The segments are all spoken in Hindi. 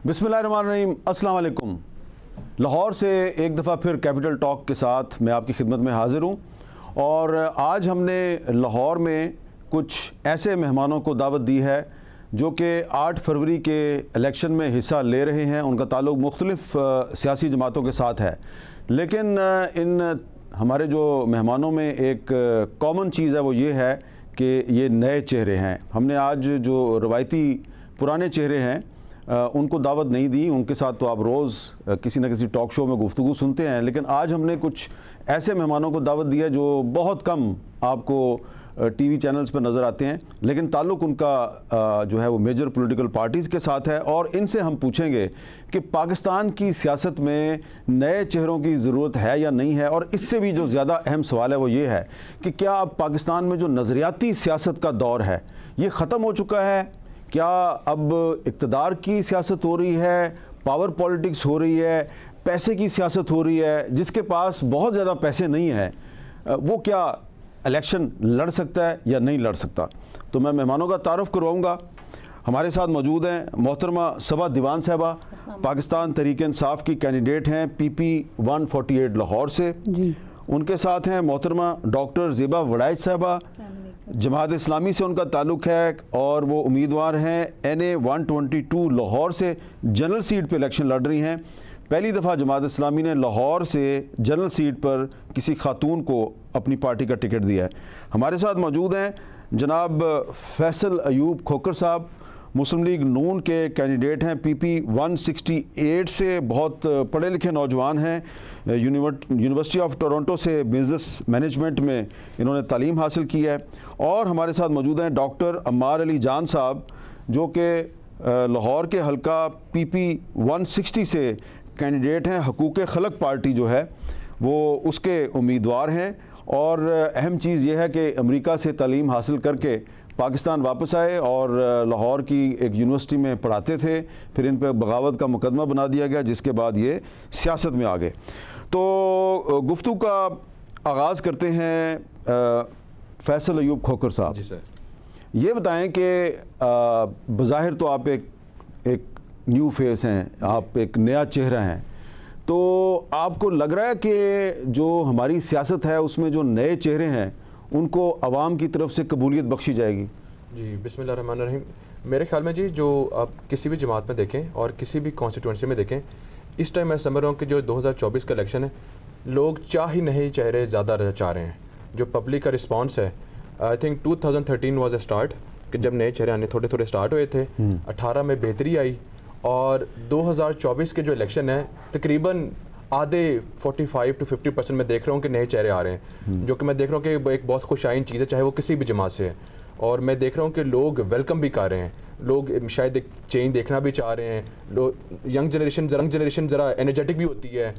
बिस्मिल्लाहिर्रहमानिर्रहीम, अस्सलाम वालेकुम। लाहौर से एक दफ़ा फिर कैपिटल टॉक के साथ मैं आपकी खिदमत में हाज़िर हूँ और आज हमने लाहौर में कुछ ऐसे मेहमानों को दावत दी है जो कि 8 फरवरी के इलेक्शन में हिस्सा ले रहे हैं। उनका ताल्लुक़ मुख्तलिफ़ सियासी जमातों के साथ है, लेकिन इन हमारे जो मेहमानों में एक कॉमन चीज़ है वो ये है कि ये नए चेहरे हैं। हमने आज जो रवायती पुराने चेहरे हैं उनको दावत नहीं दी। उनके साथ तो आप रोज़ किसी न किसी टॉक शो में गुफ्तगू सुनते हैं, लेकिन आज हमने कुछ ऐसे मेहमानों को दावत दी है जो बहुत कम आपको टीवी चैनल्स पर नज़र आते हैं, लेकिन ताल्लुक़ उनका जो है वो मेजर पॉलिटिकल पार्टीज़ के साथ है। और इनसे हम पूछेंगे कि पाकिस्तान की सियासत में नए चेहरों की ज़रूरत है या नहीं है। और इससे भी जो ज़्यादा अहम सवाल है वो ये है कि क्या अब पाकिस्तान में जो नज़रियाती सियासत का दौर है ये ख़त्म हो चुका है? क्या अब इक़्तिदार की सियासत हो रही है, पावर पॉलिटिक्स हो रही है, पैसे की सियासत हो रही है? जिसके पास बहुत ज़्यादा पैसे नहीं है वो क्या इलेक्शन लड़ सकता है या नहीं लड़ सकता? तो मैं मेहमानों का तारुफ करवाऊँगा। हमारे साथ मौजूद हैं मोहतरमा सबा दीवान साहबा, पाकिस्तान तहरीक इंसाफ की कैंडिडेट हैं PP 148 लाहौर से जी। उनके साथ हैं मोहतरमा डॉक्टर ज़ेबा वड़ाइच साहबा, जमात इस्लामी से उनका ताल्लुक़ है और वो उम्मीदवार हैं NA 122 लाहौर से, जनरल सीट पे इलेक्शन लड़ रही हैं। पहली दफ़ा जमात इस्लामी ने लाहौर से जनरल सीट पर किसी खातून को अपनी पार्टी का टिकट दिया है। हमारे साथ मौजूद हैं जनाब फैसल अयूब खोकर साहब, मुस्लिम लीग नून के कैंडिडेट हैं, PP 168 से, बहुत पढ़े लिखे नौजवान हैं, यूनिवर्सिटी ऑफ टोरंटो से बिज़नेस मैनेजमेंट में इन्होंने तालीम हासिल की है। और हमारे साथ मौजूद हैं डॉक्टर अम्मार अली जान साहब जो कि लाहौर के हल्का PP 160 से कैंडिडेट हैं, हकूक़ खलक पार्टी जो है वो उसके उम्मीदवार हैं। और अहम चीज़ ये है कि अमेरिका से तालीम हासिल करके पाकिस्तान वापस आए और लाहौर की एक यूनिवर्सिटी में पढ़ाते थे, फिर इन पर बगावत का मुकदमा बना दिया गया, जिसके बाद ये सियासत में आ गए। तो गुफ्तगू का आगाज़ करते हैं फैसल अयूब खोकर साहब। जी सर, ये बताएं कि बज़ाहिर तो आप एक न्यू फेस हैं, आप एक नया चेहरा हैं, तो आपको लग रहा है कि जो हमारी सियासत है उसमें जो नए चेहरे हैं उनको अवाम की तरफ से कबूलियत बख्शी जाएगी? जी बिस्मिल्लाहिर्रहमानिर्रहीम। मेरे ख्याल में जी, जो आप किसी भी जमात में देखें और किसी भी कॉन्स्टिट्यूंसी में देखें, इस टाइम मैं समझ रहा हूँ कि जो 2024 का इलेक्शन है, लोग चाह ही नहीं चेहरे ज़्यादा चाह रहे हैं। जो पब्लिक का रिस्पॉन्स है, I think 2013 was a start कि जब नए चेहरे आने थोड़े थोड़े स्टार्ट हुए थे। 18 में बेहतरी आई और 2024 के जो इलेक्शन है तकरीबन आधे 45 to 50% मैं देख रहा हूँ कि नए चेहरे आ रहे हैं, जो कि मैं देख रहा हूँ कि एक बहुत खुशाइन चीज़ है, चाहे वो किसी भी जमात से है। और मैं देख रहा हूँ कि लोग वेलकम भी कर रहे हैं, लोग शायद एक चेंज देखना भी चाह रहे हैं। लोग यंग जनरेशन ज़रा एनर्जेटिक भी होती है,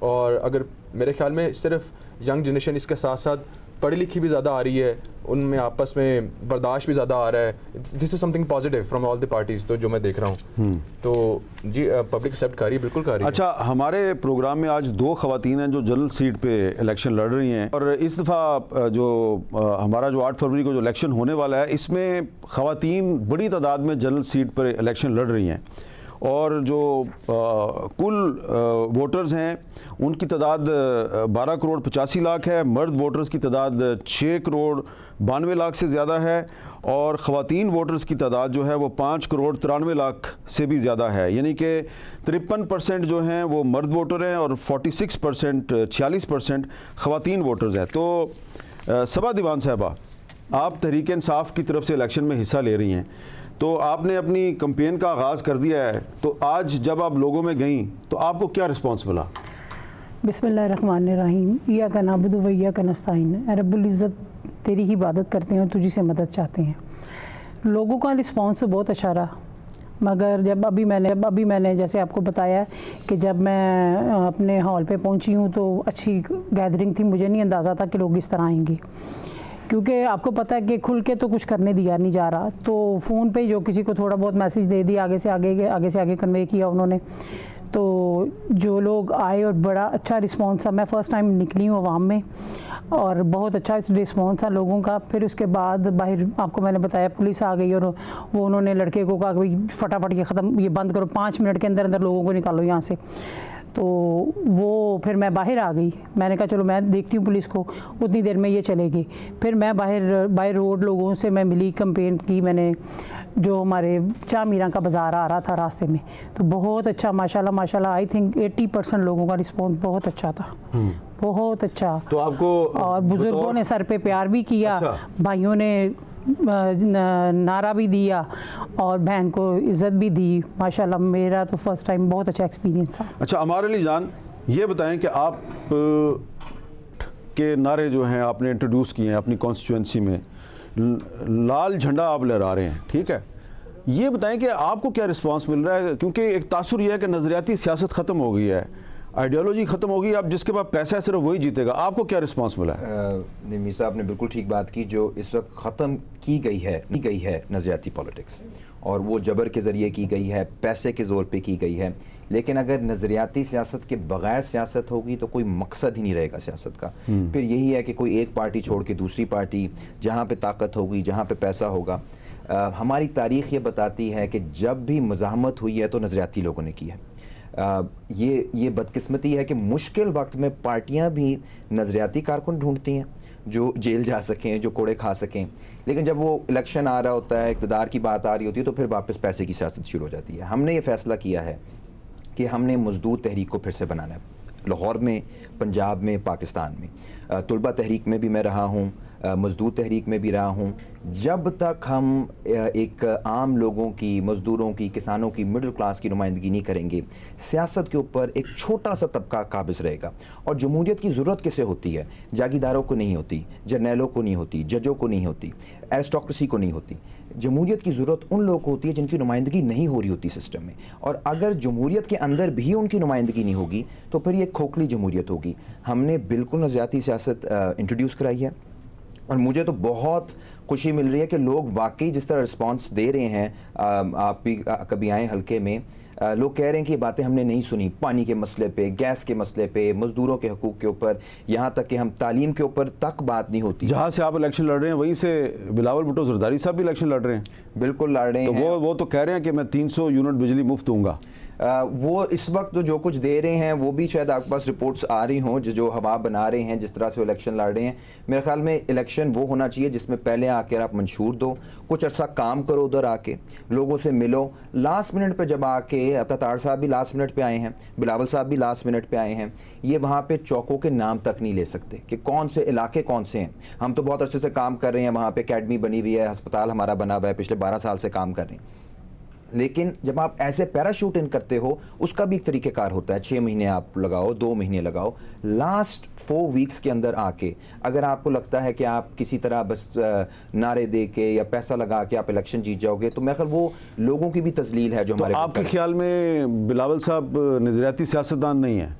और अगर मेरे ख्याल में सिर्फ यंग जनरेशन, इसके साथ साथ पढ़ी लिखी भी ज़्यादा आ रही है, उनमें आपस में बर्दाश्त भी ज़्यादा आ रहा है। This is something positive from all the parties, तो जो मैं देख रहा हूँ तो जी पब्लिक एक्सेप्ट कर रही है, बिल्कुल कर रही है। अच्छा, हमारे प्रोग्राम में आज 2 ख़वातीन हैं जो जनरल सीट पे इलेक्शन लड़ रही हैं, और इस दफ़ा जो हमारा जो 8 फरवरी को जो इलेक्शन होने वाला है इसमें ख़वातीन बड़ी तादाद में जनरल सीट पर इलेक्शन लड़ रही हैं। और जो कुल वोटर्स हैं उनकी तादाद 12 करोड़ 85 लाख है, मर्द वोटर्स की तादाद 6 करोड़ 92 लाख से ज़्यादा है, और ख़वातीन वोटर्स की तादाद जो है वो 5 करोड़ 93 लाख से भी ज़्यादा है। यानी कि 53% जो हैं वो मर्द वोटर हैं और 46% ख़वातीन वोटर्स हैं। तो सबा दीवान साहबा, आप तहरीक इंसाफ की तरफ से इलेक्शन में हिस्सा ले रही हैं, तो आपने अपनी कैंपेन का आगाज़ कर दिया है, तो आज जब आप लोगों में गईं तो आपको क्या रिस्पांस मिला? बिस्मिल्लाहिर्रहमानिर्रहीम, इय्याका नअबुदु व इय्याका नस्तईन, रब्बुल इज़्ज़त तेरी ही इबादत करते हैं और तुझी से मदद चाहते हैं। लोगों का रिस्पांस तो बहुत अच्छा रहा, मगर जब अभी मैंने जैसे आपको बताया कि जब मैं अपने हॉल पे पहुंची हूँ तो अच्छी गैदरिंग थी, मुझे नहीं अंदाज़ा था कि लोग इस तरह आएंगे, क्योंकि आपको पता है कि खुल के तो कुछ करने दिया नहीं जा रहा। तो फ़ोन पे जो किसी को थोड़ा बहुत मैसेज दे दिया, आगे से आगे कन्वे किया उन्होंने, तो जो लोग आए और बड़ा अच्छा रिस्पांस था, मैं फ़र्स्ट टाइम निकली हूँ अवाम में और बहुत अच्छा रिस्पांस था लोगों का। फिर उसके बाद बाहर आपको मैंने बताया पुलिस आ गई और वो उन्होंने लड़के को कहा कि फटाफट ये ख़त्म, ये बंद करो, 5 मिनट के अंदर अंदर लोगों को निकालो यहाँ से। तो वो फिर मैं बाहर आ गई, मैंने कहा चलो मैं देखती हूँ पुलिस को, उतनी देर में ये चलेगी। फिर मैं बाहर रोड लोगों से मैं मिली, कंपेन की मैंने, जो हमारे चाह मीरा का बाज़ार आ रहा था रास्ते में, तो बहुत अच्छा माशाल्लाह आई थिंक 80% लोगों का रिस्पॉन्स बहुत अच्छा था, बहुत अच्छा। तो आपको और बुज़ुर्गों ने सर पे प्यार भी किया, अच्छा। भाइयों ने नारा भी दिया और बहन को इज़्ज़त भी दी। माशाल्लाह मेरा तो फर्स्ट टाइम बहुत अच्छा एक्सपीरियंस था। अच्छा, हमारे लिए जान ये बताएं कि आप के नारे जो हैं आपने इंट्रोड्यूस किए हैं अपनी कॉन्स्टिट्यूंसी में, लाल झंडा आप लहरा रहे हैं, ठीक है, ये बताएं कि आपको क्या रिस्पांस मिल रहा है? क्योंकि एक तासुर यह है कि नज़रियाती सियासत ख़त्म हो गई है, आइडियोलॉजी ख़त्म हो गई, अब जिसके पास पैसा है सिर्फ वही जीतेगा। आपको क्या रिस्पांस मिला है? मीर साहब ने बिल्कुल ठीक बात की। जो इस वक्त ख़त्म की गई है नज़रियाती पॉलिटिक्स, और वो जबर के ज़रिए की गई है, पैसे के ज़ोर पे की गई है। लेकिन अगर नज़रियाती सियासत के बगैर सियासत होगी तो कोई मकसद ही नहीं रहेगा सियासत का। फिर यही है कि कोई एक पार्टी छोड़ के दूसरी पार्टी, जहाँ पे ताकत होगी, जहाँ पे पैसा होगा। हमारी तारीख़ ये बताती है कि जब भी मज़ाहमत हुई है तो नज़रियाती लोगों ने की है। ये बदकिस्मती है कि मुश्किल वक्त में पार्टियां भी नज़रियाती कारकुन ढूंढती हैं जो जेल जा सकें, जो कोड़े खा सकें। लेकिन जब वो इलेक्शन आ रहा होता है, इक़्तिदार की बात आ रही होती है, तो फिर वापस पैसे की सियासत शुरू हो जाती है। हमने ये फ़ैसला किया है कि हमने मज़दूर तहरीक को फिर से बनाना है, लाहौर में, पंजाब में, पाकिस्तान में। तुलबा तहरीक में भी मैं रहा हूँ, मज़दूर तहरीक में भी रहा हूँ। जब तक हम एक आम लोगों की, मज़दूरों की, किसानों की, मिडिल क्लास की नुमाइंदगी नहीं करेंगे, सियासत के ऊपर एक छोटा सा तबका काबिज़ रहेगा। और जमहूरियत की ज़रूरत किसे होती है? जागीरदारों को नहीं होती, जर्नैलों को नहीं होती, जजों को नहीं होती, एरिस्टोक्रेसी को नहीं होती। जमहूरियत की ज़रूरत उन लोगों को होती है जिनकी नुमाइंदगी नहीं हो रही होती सिस्टम में। और अगर जमहूरियत के अंदर भी उनकी नुमाइंदगी नहीं होगी तो फिर ये खोखली जमहूरियत होगी। हमने बिल्कुल नज़रियाती सियासत इंट्रोड्यूस कराई है और मुझे तो बहुत खुशी मिल रही है कि लोग वाकई जिस तरह रिस्पांस दे रहे हैं। आप भी कभी आए हल्के में, लोग कह रहे हैं कि ये बातें हमने नहीं सुनी, पानी के मसले पे, गैस के मसले पे, मज़दूरों के हकूक़ के ऊपर, यहाँ तक कि हम तालीम के ऊपर तक बात नहीं होती। जहाँ से आप इलेक्शन लड़ रहे हैं वहीं से बिलावल भुट्टो ज़रदारी साहब भी इलेक्शन लड़ रहे हैं। बिल्कुल लड़ रहे हैं। वो तो कह रहे हैं कि मैं 300 यूनिट बिजली मुफ्त दूंगा। वो इस वक्त जो कुछ दे रहे हैं वो भी शायद आपके पास रिपोर्ट्स आ रही हों, जो हवा बना रहे हैं, जिस तरह से वो इलेक्शन लड़ रहे हैं। मेरे ख्याल में इलेक्शन वो होना चाहिए जिसमें पहले आकर आप मंशूर दो, कुछ अर्सा काम करो, उधर आके लोगों से मिलो। लास्ट मिनट पे जब आके, अब तार साहब भी लास्ट मिनट पे आए हैं, बिलावल साहब भी लास्ट मिनट पे आए हैं, ये वहाँ पे चौकों के नाम तक नहीं ले सकते कि कौन से इलाके कौन से हैं। हम तो बहुत अरसे से काम कर रहे हैं, वहाँ पे अकेडमी बनी हुई है, अस्पताल हमारा बना हुआ है, पिछले 12 साल से काम कर रहे हैं। लेकिन जब आप ऐसे पैराशूट इन करते हो, उसका भी एक तरीक़ेकार होता है। 6 महीने आप लगाओ, 2 महीने लगाओ। लास्ट 4 वीक्स के अंदर आके अगर आपको लगता है कि आप किसी तरह बस नारे दे के या पैसा लगा के आप इलेक्शन जीत जाओगे, तो मैं ख्याल वो लोगों की भी तजलील है जो तो हमारे। आपके ख्याल में बिलावल साहब नज़रियाती सियासतदान नहीं है?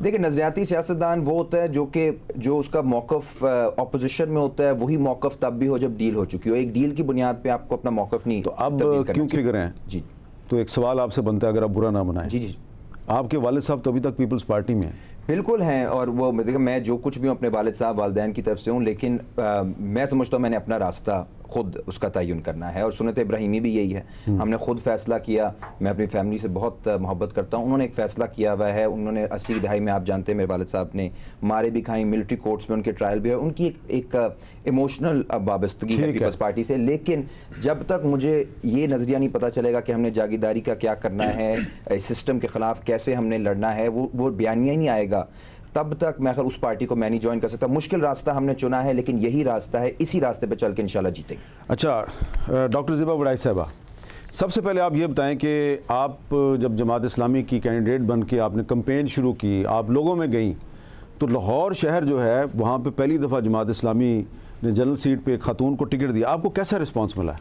देखिए, नज़रियाती सियासतदान वो होता है जो उसका मौक़िफ़ अपोजिशन में होता है। वही मौक़िफ़ तब भी हो जब डील हो चुकी हो। एक डील की बुनियाद पे आपको अपना मौक़िफ़ नहीं। तो अब क्यों फिक्र हैं? जी, तो एक सवाल आपसे बनता है, अगर आप बुरा ना मनाएं। जी जी, आपके वालिद साहब तो अभी तक पीपल्स पार्टी में हैं। बिल्कुल हैं। और वो देखिए, मैं जो कुछ भी हूँ अपने वालिद साहब, वालिदैन की तरफ से हूँ, लेकिन मैं समझता हूँ मैंने अपना रास्ता खुद उसका तयन करना है। और सुन्नत इब्राहिमी भी यही है। हमने खुद फैसला किया। मैं अपनी फैमिली से बहुत मोहब्बत करता हूँ। उन्होंने एक फ़ैसला किया हुआ है। उन्होंने 80 की दहाई में, आप जानते हैं, मेरे वालिद साहब ने मारे भी खाई, मिलिट्री कोर्ट्स में उनके ट्रायल भी है। उनकी एक इमोशनल वाबस्तगी है पीपल्स पार्टी से। लेकिन जब तक मुझे ये नज़रिया नहीं पता चलेगा कि हमने जागीरदारी का क्या करना है, इस सिस्टम के ख़िलाफ़ कैसे हमने लड़ना है, वो बयानिया ही नहीं आएगा, तब तक मैं उस पार्टी को मैं नहीं ज्वाइन कर सकता। मुश्किल रास्ता हमने चुना है, लेकिन यही रास्ता है, इसी रास्ते पे चल के इंशाल्लाह जीतेंगे। अच्छा, डॉक्टर ज़िबा बड़ाई साहबा, सबसे पहले आप ये बताएं कि आप जब जमात इस्लामी की कैंडिडेट बन के आपने कैंपेन शुरू की, आप लोगों में गई, तो लाहौर शहर जो है वहाँ पे पहली दफ़ा जमात इस्लामी ने जनरल सीट पे एक खातून को टिकट दिया। आपको कैसा रिस्पांस मिला?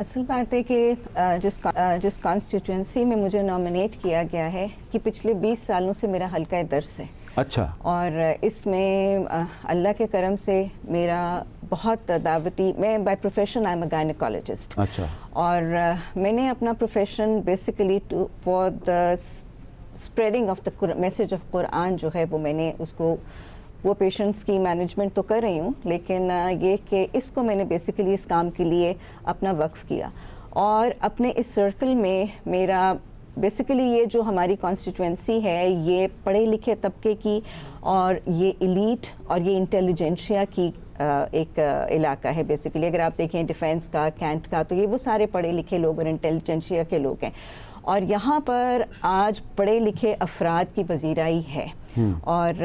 असल बात है कि जिस कॉन्स्टिट्यूंसी में मुझे नॉमिनेट किया गया है कि पिछले 20 सालों से मेरा हल्का दर्स है। अच्छा। और इसमें अल्लाह के करम से मेरा बहुत दावती, मैं by profession I am a gynaecologist. अच्छा। और मैंने अपना profession basically for the spreading of the message of Quran जो है वो मैंने उसको वो पेशेंट्स की मैनेजमेंट तो कर रही हूँ, लेकिन ये कि इसको मैंने बेसिकली इस काम के लिए अपना वक्फ किया। और अपने इस सर्कल में मेरा बेसिकली ये जो हमारी कॉन्स्टिट्यूंसी है ये पढ़े लिखे तबके की और ये एलीट और ये इंटेलिजेंशिया की एक इलाका है। बेसिकली अगर आप देखें डिफेंस का, कैंट का, तो ये वो सारे पढ़े लिखे लोग और इंटेलिजेंशिया के लोग हैं। और यहाँ पर आज पढ़े लिखे अफराद की पजीराई है। और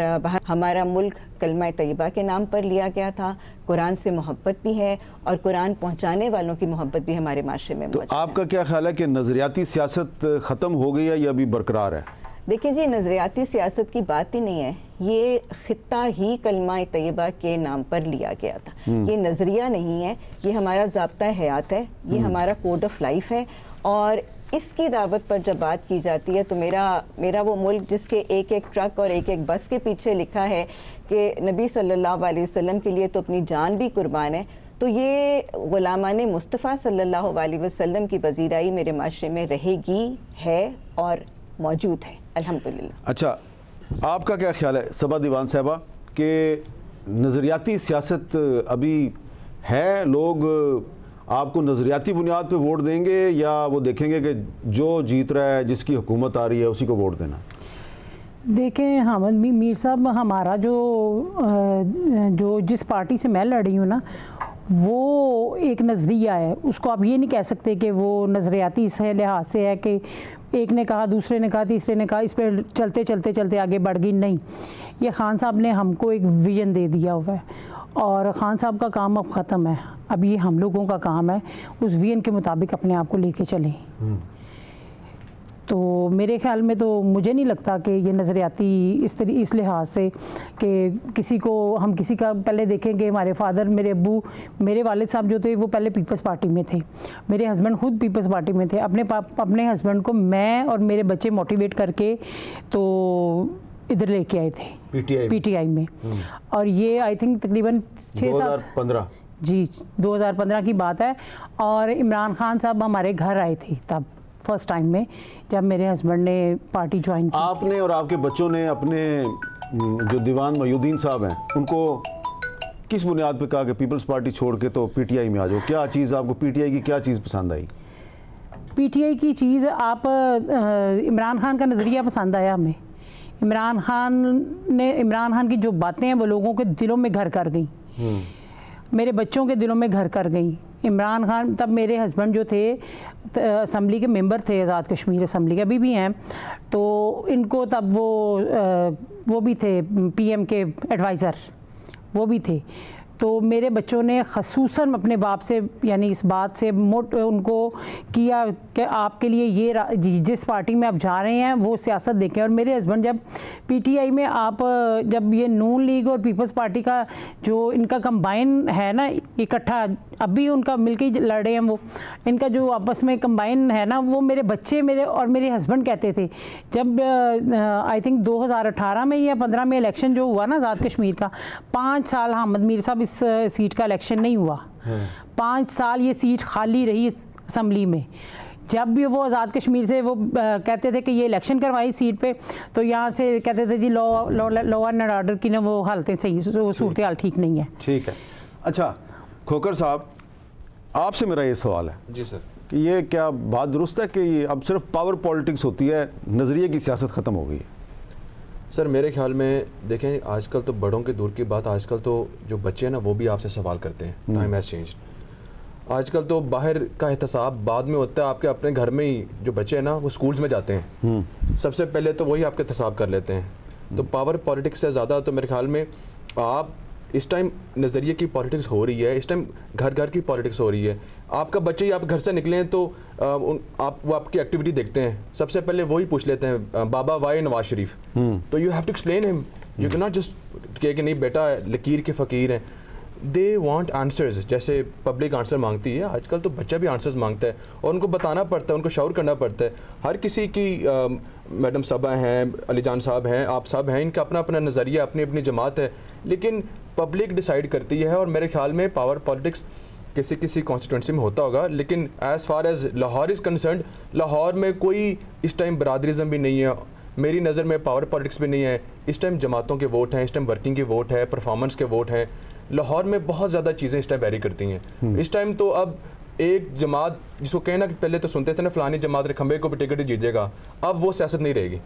हमारा मुल्क कलमा तैयबा के नाम पर लिया गया था, कुरान से मोहब्बत भी है और कुरान पहुँचाने वालों की मोहब्बत भी हमारे माशरे में मौजूद है। आपका क्या ख्याल है कि नज़रियाती सियासत ख़त्म हो गई है या अभी बरकरार है? देखिए जी, नज़रियाती सियासत की बात ही नहीं है, ये खित्ता ही कलमा तैयबा के नाम पर लिया गया था। ये नज़रिया नहीं है, ये हमारा ज़ाब्ता हयात है, ये हमारा कोड ऑफ लाइफ है। और इसकी दावत पर जब बात की जाती है तो मेरा वो मुल्क जिसके एक एक ट्रक और एक एक बस के पीछे लिखा है कि नबी सल्लल्लाहु अलैहि वसल्लम के लिए तो अपनी जान भी कुर्बान है, तो ये गुलामान मुस्तफ़ा सल्लल्लाहु अलैहि वसल्लम की पजीराई मेरे माशरे में रहेगी, है और मौजूद है अल्हम्दुलिल्लाह। अच्छा, आपका क्या ख्याल है सबा दीवान साहबा कि नज़रियाती सियासत अभी है? लोग आपको नज़रियाती बुनियाद पे वोट देंगे या वो देखेंगे कि जो जीत रहा है, जिसकी हुकूमत आ रही है, उसी को वोट देना? देखें हामिद मीर साहब, हमारा जो जिस पार्टी से मैं लड़ रही हूँ ना, वो एक नज़रिया है। उसको आप ये नहीं कह सकते कि वो नज़रियाती इस लिहाज से है कि एक ने कहा, दूसरे ने कहा, तीसरे ने कहा, इस पर चलते चलते चलते आगे बढ़ गई। नहीं, ये खान साहब ने हमको एक विजन दे दिया हुआ है और ख़ान साहब का काम अब ख़त्म है। अब ये हम लोगों का काम है उस विजन के मुताबिक अपने आप को लेके चलें। तो मेरे ख्याल में तो मुझे नहीं लगता कि ये नज़रियाती इस लिहाज से कि किसी का पहले देखें कि हमारे फादर, मेरे अब्बू, मेरे वालिद साहब जो थे वो पहले पीपल्स पार्टी में थे, मेरे हस्बैंड खुद पीपल्स पार्टी में थे। अपने हस्बैंड को मैं और मेरे बच्चे मोटिवेट करके तो इधर लेके आए थे पीटीआई में। और ये आई थिंक तकरीबन 2015 जी 2015 की बात है। और इमरान खान साहब हमारे घर आए थे तब फर्स्ट टाइम में, जब मेरे हस्बैंड ने पार्टी ज्वाइन की। आपने और आपके बच्चों ने अपने जो दीवान मयूद्दीन साहब हैं उनको किस बुनियाद पे कहा कि पीपल्स पार्टी छोड़ के तो पीटीआई में आ जाओ? क्या चीज़ आपको पीटीआई की क्या चीज़ पसंद आई? पीटीआई की चीज़ आप इमरान खान का नज़रिया पसंद आया हमें। इमरान खान की जो बातें हैं वो लोगों के दिलों में घर कर गई, मेरे बच्चों के दिलों में घर कर गई। इमरान खान, तब मेरे हस्बैंड जो थे असम्बली के मेंबर थे, आज़ाद कश्मीर असम्बली के, अभी भी हैं, तो इनको तब वो भी थे पीएम के एडवाइज़र, वो भी थे। तो मेरे बच्चों ने ख़ुसूसन अपने बाप से यानी इस बात से उनको किया कि आपके लिए ये जिस पार्टी में आप जा रहे हैं वो सियासत देखें। और मेरे हस्बैंड जब पीटीआई में जब ये नून लीग और पीपल्स पार्टी का जो इनका कंबाइन है ना इकट्ठा, अभी उनका मिलके लड़ रहे हैं, वो इनका जो आपस में कंबाइन है ना, वो मेरे बच्चे और मेरे हस्बैंड कहते थे जब आई थिंक 2018 में या 15 में इलेक्शन जो हुआ ना आज़ाद कश्मीर का, 5 साल हामिद मीर साहब इस सीट का इलेक्शन नहीं हुआ, 5 साल ये सीट खाली रही असम्बली में। जब भी वो आज़ाद कश्मीर से वो कहते थे कि ये इलेक्शन करवाई सीट पे, तो यहाँ से कहते थे जी लॉ एंड ऑर्डर की ना वो हालतें सही, वो सूरत हाल ठीक नहीं है। ठीक है। अच्छा खोकर साहब, आपसे मेरा ये सवाल है जी सर कि ये क्या बात दुरुस्त है कि ये अब सिर्फ पावर पॉलिटिक्स होती है, नज़रिए की सियासत ख़त्म हो गई है? सर मेरे ख्याल में देखें, आजकल तो बड़ों के दूर की बात, आजकल तो जो बच्चे हैं ना वो भी आपसे सवाल करते हैं। Time has changed. आजकल तो बाहर का एहतसाब बाद में होता है, आपके अपने घर में ही जो बच्चे हैं ना वो स्कूल्स में जाते हैं, सबसे पहले तो वही आपके एहतसाब कर लेते हैं। तो पावर पॉलिटिक्स से ज़्यादा तो मेरे ख्याल में आप इस टाइम नज़रिए की पॉलिटिक्स हो रही है, इस टाइम घर घर की पॉलिटिक्स हो रही है। आपका बच्चे ही आप घर से निकले हैं तो वो आपकी एक्टिविटी देखते हैं, सबसे पहले वही पूछ लेते हैं बाबा वाई नवाज शरीफ। तो you have to explain him, you can not just कि नहीं बेटा लकीर के फ़कीर हैं। दे वांट आंसर्स, जैसे पब्लिक आंसर मांगती है, आजकल तो बच्चा भी आंसर्स मांगता है और उनको बताना पड़ता है, उनको शौर करना पड़ता है। हर किसी की मैडम साहबा हैं, अली जान साहब हैं, आप सब हैं, इनका अपना अपना नज़रिया, अपनी अपनी जमात है, लेकिन पब्लिक डिसाइड करती है। और मेरे ख्याल में पावर पॉलिटिक्स किसी किसी कॉन्स्टिट्यूंसी में होता होगा, लेकिन as far as Lahore is concerned, Lahore में कोई इस टाइम बरादरिज़म भी नहीं है। मेरी नज़र में पावर पॉलिटिक्स भी नहीं है। इस टाइम जमातों के वोट हैं, इस टाइम वर्किंग के वोट है, परफॉर्मेंस के वोट हैं। लाहौर में बहुत ज़्यादा चीज़ें इस टाइम वेरी करती हैं। इस टाइम तो अब एक जमात जिसको कहना कि पहले तो सुनते थे ना फलानी जमात खंबे को भी टिकट जीतेगा, अब वो सियासत नहीं रहेगी।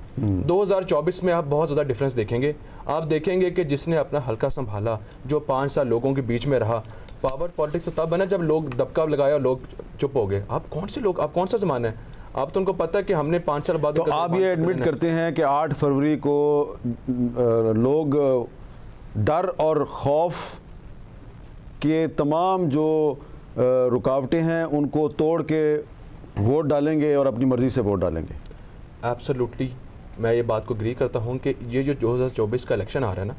2024 में आप बहुत ज़्यादा डिफरेंस देखेंगे। आप देखेंगे कि जिसने अपना हल्का संभाला, जो 5 साल लोगों के बीच में रहा, पावर पॉलिटिक्स तो तब बना जब लोग दबका लगाया और लोग चुप हो गए। आप कौन से लोग, आप कौन सा ज़माना है? आप तो उनको पता है कि हमने 5 साल बाद। तो आप ये एडमिट करते हैं कि 8 फरवरी को लोग डर और खौफ के तमाम जो रुकावटें हैं उनको तोड़ के वोट डालेंगे और अपनी मर्ज़ी से वोट डालेंगे? एब्सोल्युटली, मैं ये बात को एग्री करता हूँ कि ये जो 2024 का इलेक्शन आ रहा है ना,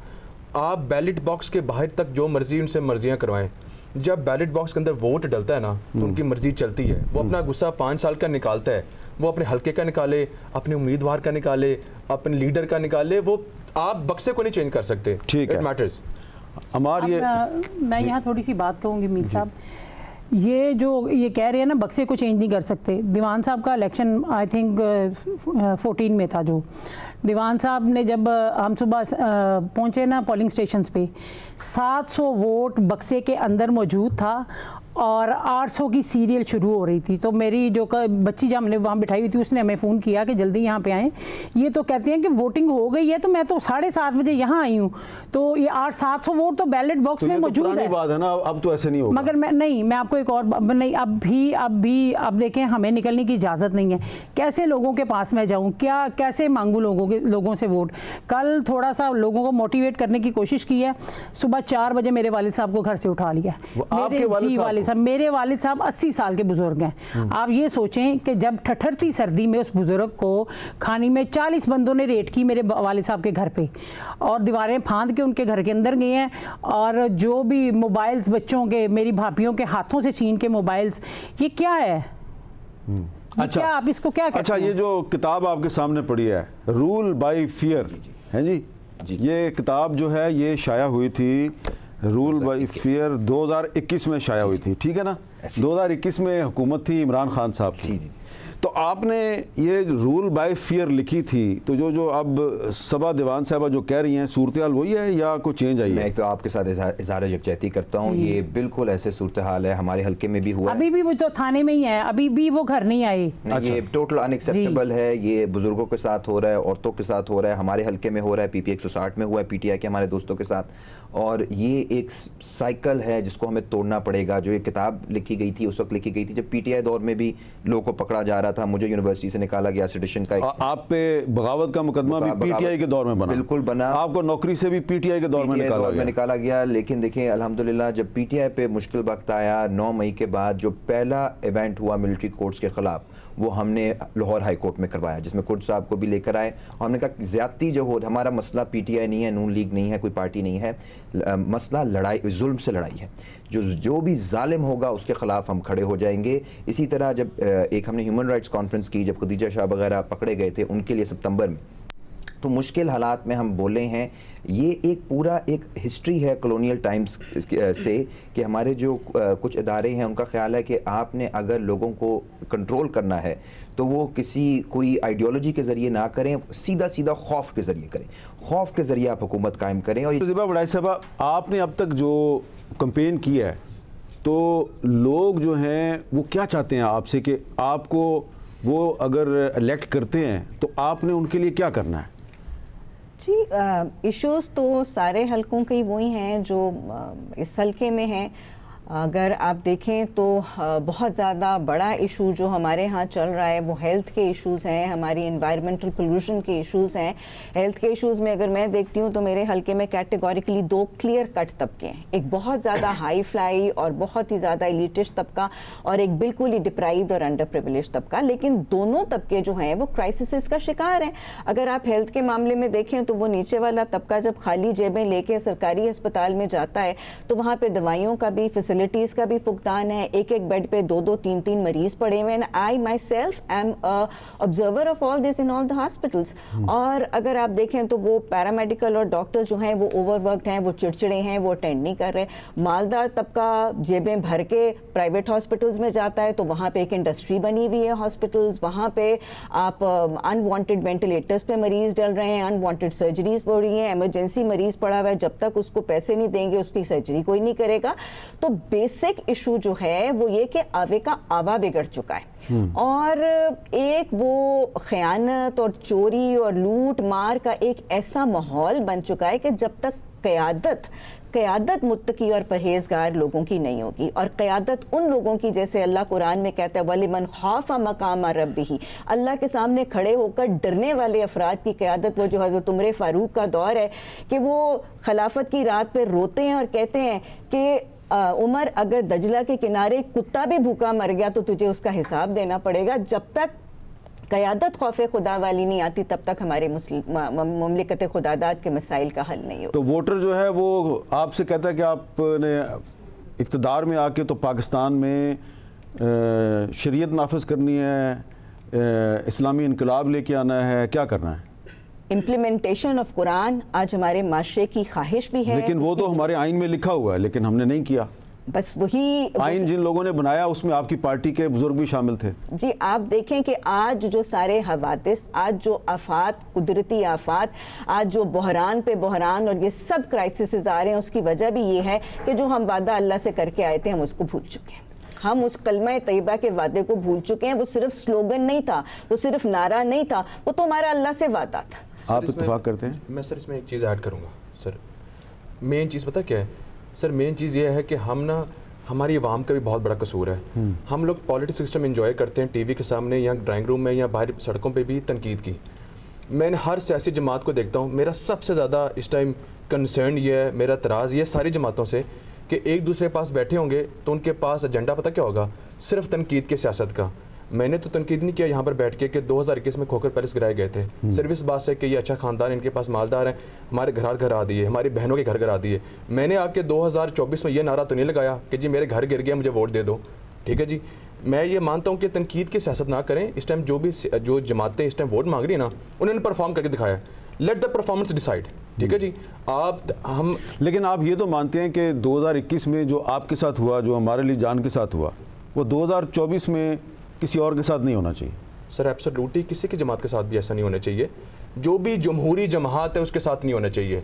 आप बैलेट बॉक्स के बाहर तक जो मर्जी उनसे मर्जियाँ करवाएं, जब बैलेट बॉक्स के अंदर वोट डलता है ना तो उनकी मर्जी चलती है। वो अपना गुस्सा 5 साल का निकालता है, वो अपने हल्के का निकाले, अपने उम्मीदवार का निकाले, अपने लीडर का निकाले, वो आप बक्से को नहीं चेंज कर सकते। ठीक है, इट मैटर्स। हमारी मैं यहाँ थोड़ी सी बात कहूँगी मीर साहब, ये जो ये कह रहे हैं ना बक्से को चेंज नहीं कर सकते। दीवान साहब का इलेक्शन आई थिंक 14 में था, जो दीवान साहब ने जब हम सुबह पहुँचे ना पोलिंग स्टेशंस पे, 700 वोट बक्से के अंदर मौजूद था और 800 की सीरियल शुरू हो रही थी। तो मेरी जो बच्ची जब हमने वहाँ बिठाई हुई थी उसने हमें फ़ोन किया कि जल्दी यहाँ पे आएँ। ये तो कहते हैं कि वोटिंग हो गई है, तो मैं तो 7:30 बजे यहाँ आई हूँ, तो ये 700 वोट तो बैलेट बॉक्स में मौजूद है। बात है ना, अब तो ऐसे नहीं होगा। मगर मैं आपको एक और नहीं, अब देखें, हमें निकलने की इजाज़त नहीं है। कैसे लोगों के पास मैं जाऊँ, क्या कैसे मांगूँ लोगों से वोट? कल थोड़ा सा लोगों को मोटिवेट करने की कोशिश की है। सुबह 4 बजे मेरे वालिद साहब को घर से उठा लिया। मेरे वालिद साहब 80 साल के बुजुर्ग हैं। आप ये सोचें कि जब ठठरती सर्दी में उस बुजुर्ग को खानी में 40 बंदों ने रेड की मेरे वालिद साहब के घर पे, और दीवारें फांद के उनके घर के अंदर गए हैं, और जो भी मोबाइल्स बच्चों के, मेरी भाभियों के हाथों से छीन के मोबाइल्स, ये क्या है? अच्छा, क्या आप इसको क्या कहते अच्छा हैं? ये जो किताब आपके सामने पड़ी है, रूल बाय फियर, है जी, ये किताब जो है ये शाया हुई थी, रूल बाय फियर 2021 में शाया हुई थी, ठीक है ना? 2021 में हुकूमत थी इमरान खान साहब की। तो आपने ये रूल बाय फियर लिखी थी, तो जो अब सबा दीवान साहबा जो कह रही हैं, सूरत हाल वही है या कोई चेंज आई है? मैं एक तो आपके साथ इज़हार यकजहती करता हूँ, ये बिल्कुल ऐसे सूरत हाल है, हमारे हल्के में भी हुआ। अभी भी वो तो थाने में ही है, अभी भी वो घर नहीं आए। ये टोटल अनएक्सेप्टेबल है। ये बुजुर्गों के साथ हो रहा है, औरतों के साथ हो रहा है, हमारे हल्के में हो रहा है, PPI 160 में हुआ है, PTI के हमारे दोस्तों के साथ। और ये एक साइकिल है जिसको हमें तोड़ना पड़ेगा। जो ये किताब लिखी गई थी उस वक्त लिखी गई थी जब PTI दौर में भी लोगों को पकड़ा जा रहा था। मुझे यूनिवर्सिटी से निकाला गया, सेडिशन का आप पे बगावत का मुकदमा भी PTI के दौर में बना? बिल्कुल बना। आपको नौकरी से भी PTI के दौर में निकाला गया। लेकिन देखिए अल्हम्दुलिल्लाह जब PTI पे मुश्किल वक्त आया 9 मई के बाद, जो पहला इवेंट हुआ मिलिट्री कोर्ट्स के खिलाफ, वो हमने लाहौर हाई कोर्ट में करवाया, जिसमें कुर्द साहब को भी लेकर आए और हमने कहा ज्यादती जो हो, हमारा मसला PTI नहीं है, नून लीग नहीं है, कोई पार्टी नहीं है, मसला लड़ाई, जुल्म से लड़ाई है। जो भी जालिम होगा उसके खिलाफ हम खड़े हो जाएंगे। इसी तरह जब एक हमने ह्यूमन राइट्स कॉन्फ्रेंस की, जब खदीजा शाह वगैरह पकड़े गए थे उनके लिए सितंबर में, तो मुश्किल हालात में हम बोले हैं। ये एक पूरा एक हिस्ट्री है कॉलोनियल टाइम्स से कि हमारे जो कुछ इदारे हैं उनका ख्याल है कि आपने अगर लोगों को कंट्रोल करना है तो वो कोई आइडियोलॉजी के ज़रिए ना करें, सीधा खौफ के ज़रिए करें, खौफ के ज़रिए आप हुकूमत कायम करें। और ज़िबा वड़ाई साहब, आपने अब तक जो कैंपेन किया है, तो लोग जो हैं वो क्या चाहते हैं आपसे कि आपको वो अगर इलेक्ट करते हैं तो आपने उनके लिए क्या करना है? जी, इश्यूज़ तो सारे हलकों के वही हैं जो इस हलके में हैं। अगर आप देखें तो बहुत ज़्यादा बड़ा इशू जो हमारे यहाँ चल रहा है वो हेल्थ के इश्यूज़ हैं, हमारी एनवायरमेंटल पोल्यूशन के इश्यूज़ हैं। हेल्थ के इश्यूज़ में अगर मैं देखती हूँ तो मेरे हलके में कैटेगोरिकली 2 क्लियर कट तबके हैं, एक बहुत ज़्यादा हाई फ्लाई और बहुत ही ज़्यादा एलिटिस्ट तबका, और एक बिल्कुल ही डिप्राइव्ड और अंडर प्रिविलेज तबका। लेकिन दोनों तबके जो हैं वो क्राइसिस का शिकार हैं। अगर आप हेल्थ के मामले में देखें तो वो नीचे वाला तबका जब खाली जेबें लेके सरकारी अस्पताल में जाता है तो वहाँ पर दवाइयों का भी फैसिलिटी यूटिलिटीज़ का भी फुकदान है, एक एक बेड पे 2-2 3-3 मरीज़ पड़े हुए हैं। I myself am observer of all this in all the hospitals. और अगर आप देखें तो वो पैरामेडिकल और डॉक्टर्स जो हैं वो ओवरवर्कड हैं, वो चिड़चिड़े हैं, वो अटेंड नहीं कर रहे। मालदार तबका जेबें भर के प्राइवेट हॉस्पिटल्स में जाता है, तो वहाँ पे एक इंडस्ट्री बनी हुई है हॉस्पिटल्स, वहाँ पे आप अनवांटेड वेंटिलेटर्स पे मरीज़ डल रहे हैं, अनवांटेड सर्जरीज हो रही हैं, इमरजेंसी मरीज़ पड़ा हुआ है, जब तक उसको पैसे नहीं देंगे उसकी सर्जरी कोई नहीं करेगा। तो बेसिक इशू जो है वो ये कि आवे का आवा बिगड़ चुका है, और एक वो खयानत और चोरी और लूट मार का एक ऐसा माहौल बन चुका है कि जब तक क़यादत मुत्तकी और परहेजगार लोगों की नहीं होगी, और क़यादत उन लोगों की जैसे अल्लाह कुरान में कहता है वलिमन खौफ मकाम रब्बिही, अल्लाह के सामने खड़े होकर डरने वाले अफराद की क़यादत, वो जो हज़रत उमर फ़ारूक का दौर है कि वो खिलाफत की रात पे रोते हैं और कहते हैं कि उमर अगर दजला के किनारे कुत्ता भी भूखा मर गया तो तुझे उसका हिसाब देना पड़ेगा। जब तक क़यादत खौफ खुदा वाली नहीं आती तब तक हमारे मुमलिकत खुदादात के मसाइल का हल नहीं हो। तो वोटर जो है वो आपसे कहता है कि आपने इक़्तिदार में आके तो पाकिस्तान में शरीयत नाफिज करनी है, इस्लामी इनकलाब लेके आना है, क्या करना है? इम्प्लीमेंटेशन ऑफ कुरान आज हमारे माशरे की ख्वाहिश भी है, लेकिन वो तो हमारे आइन में लिखा हुआ है, लेकिन हमने नहीं किया। बस वही आइन जिन लोगों ने बनाया उसमें आपकी पार्टी के बुजुर्ग भी शामिल थे। जी, आप देखें कि आज जो सारे हवादिस, आज जो आफात, कुदरती आफात, आज जो बहरान पे बहरान और ये सब क्राइसिस आ रहे हैं, उसकी वजह भी ये है कि जो हम वादा अल्लाह से करके आए थे हम उसको भूल चुके हैं। हम उस कलमा तैयबा के वादे को भूल चुके हैं। वो सिर्फ स्लोगन नहीं था, वो सिर्फ नारा नहीं था, वो तो हमारा अल्लाह से वादा था। आप इत्तेफाक करते हैं? मैं सर इसमें एक चीज़ ऐड करूँगा। सर मेन चीज़ पता क्या है सर? मेन चीज़ ये है कि हमारी आवाम का भी बहुत बड़ा कसूर है। हम लोग पॉलिटिक्स सिस्टम एंजॉय करते हैं टीवी के सामने या ड्राइंग रूम में या बाहर सड़कों पे भी तनकीद की। मैंने हर सियासी जमात को देखता हूँ, मेरा सबसे ज़्यादा इस टाइम कंसर्न ये है, मेरा तराज़ ये सारी जमातों से कि एक दूसरे के पास बैठे होंगे तो उनके पास एजेंडा पता क्या होगा? सिर्फ तनकीद के सियासत का। मैंने तो तनकीद नहीं किया यहाँ पर बैठ के कि 2021 में खोखर पैलेस गिराए गए थे, सिर्फ इस बात से कि ये अच्छा ख़ानदान, इनके पास मालदार हैं, हमारे घर आ दिए, हमारी बहनों के घर आ दिए। मैंने आके 2024 में ये नारा तो नहीं लगाया कि जी मेरे घर गिर गया मुझे वोट दे दो। ठीक है जी, मैं ये मानता हूँ कि तनकीद की सियासत ना करें। इस टाइम जो जमातें इस टाइम वोट मांग रही है ना, उन्होंने परफॉर्म करके दिखाया। Let the performance decide. ठीक है जी, हम लेकिन आप ये तो मानते हैं कि 2021 में जो आपके साथ हुआ, जो हमारे लिए जान के साथ हुआ, वो 2024 में किसी और के साथ नहीं होना चाहिए? सर एब्सोल्युटली किसी की जमात के साथ भी ऐसा नहीं होना चाहिए। जो भी जमहूरी जमात है उसके साथ नहीं होना चाहिए,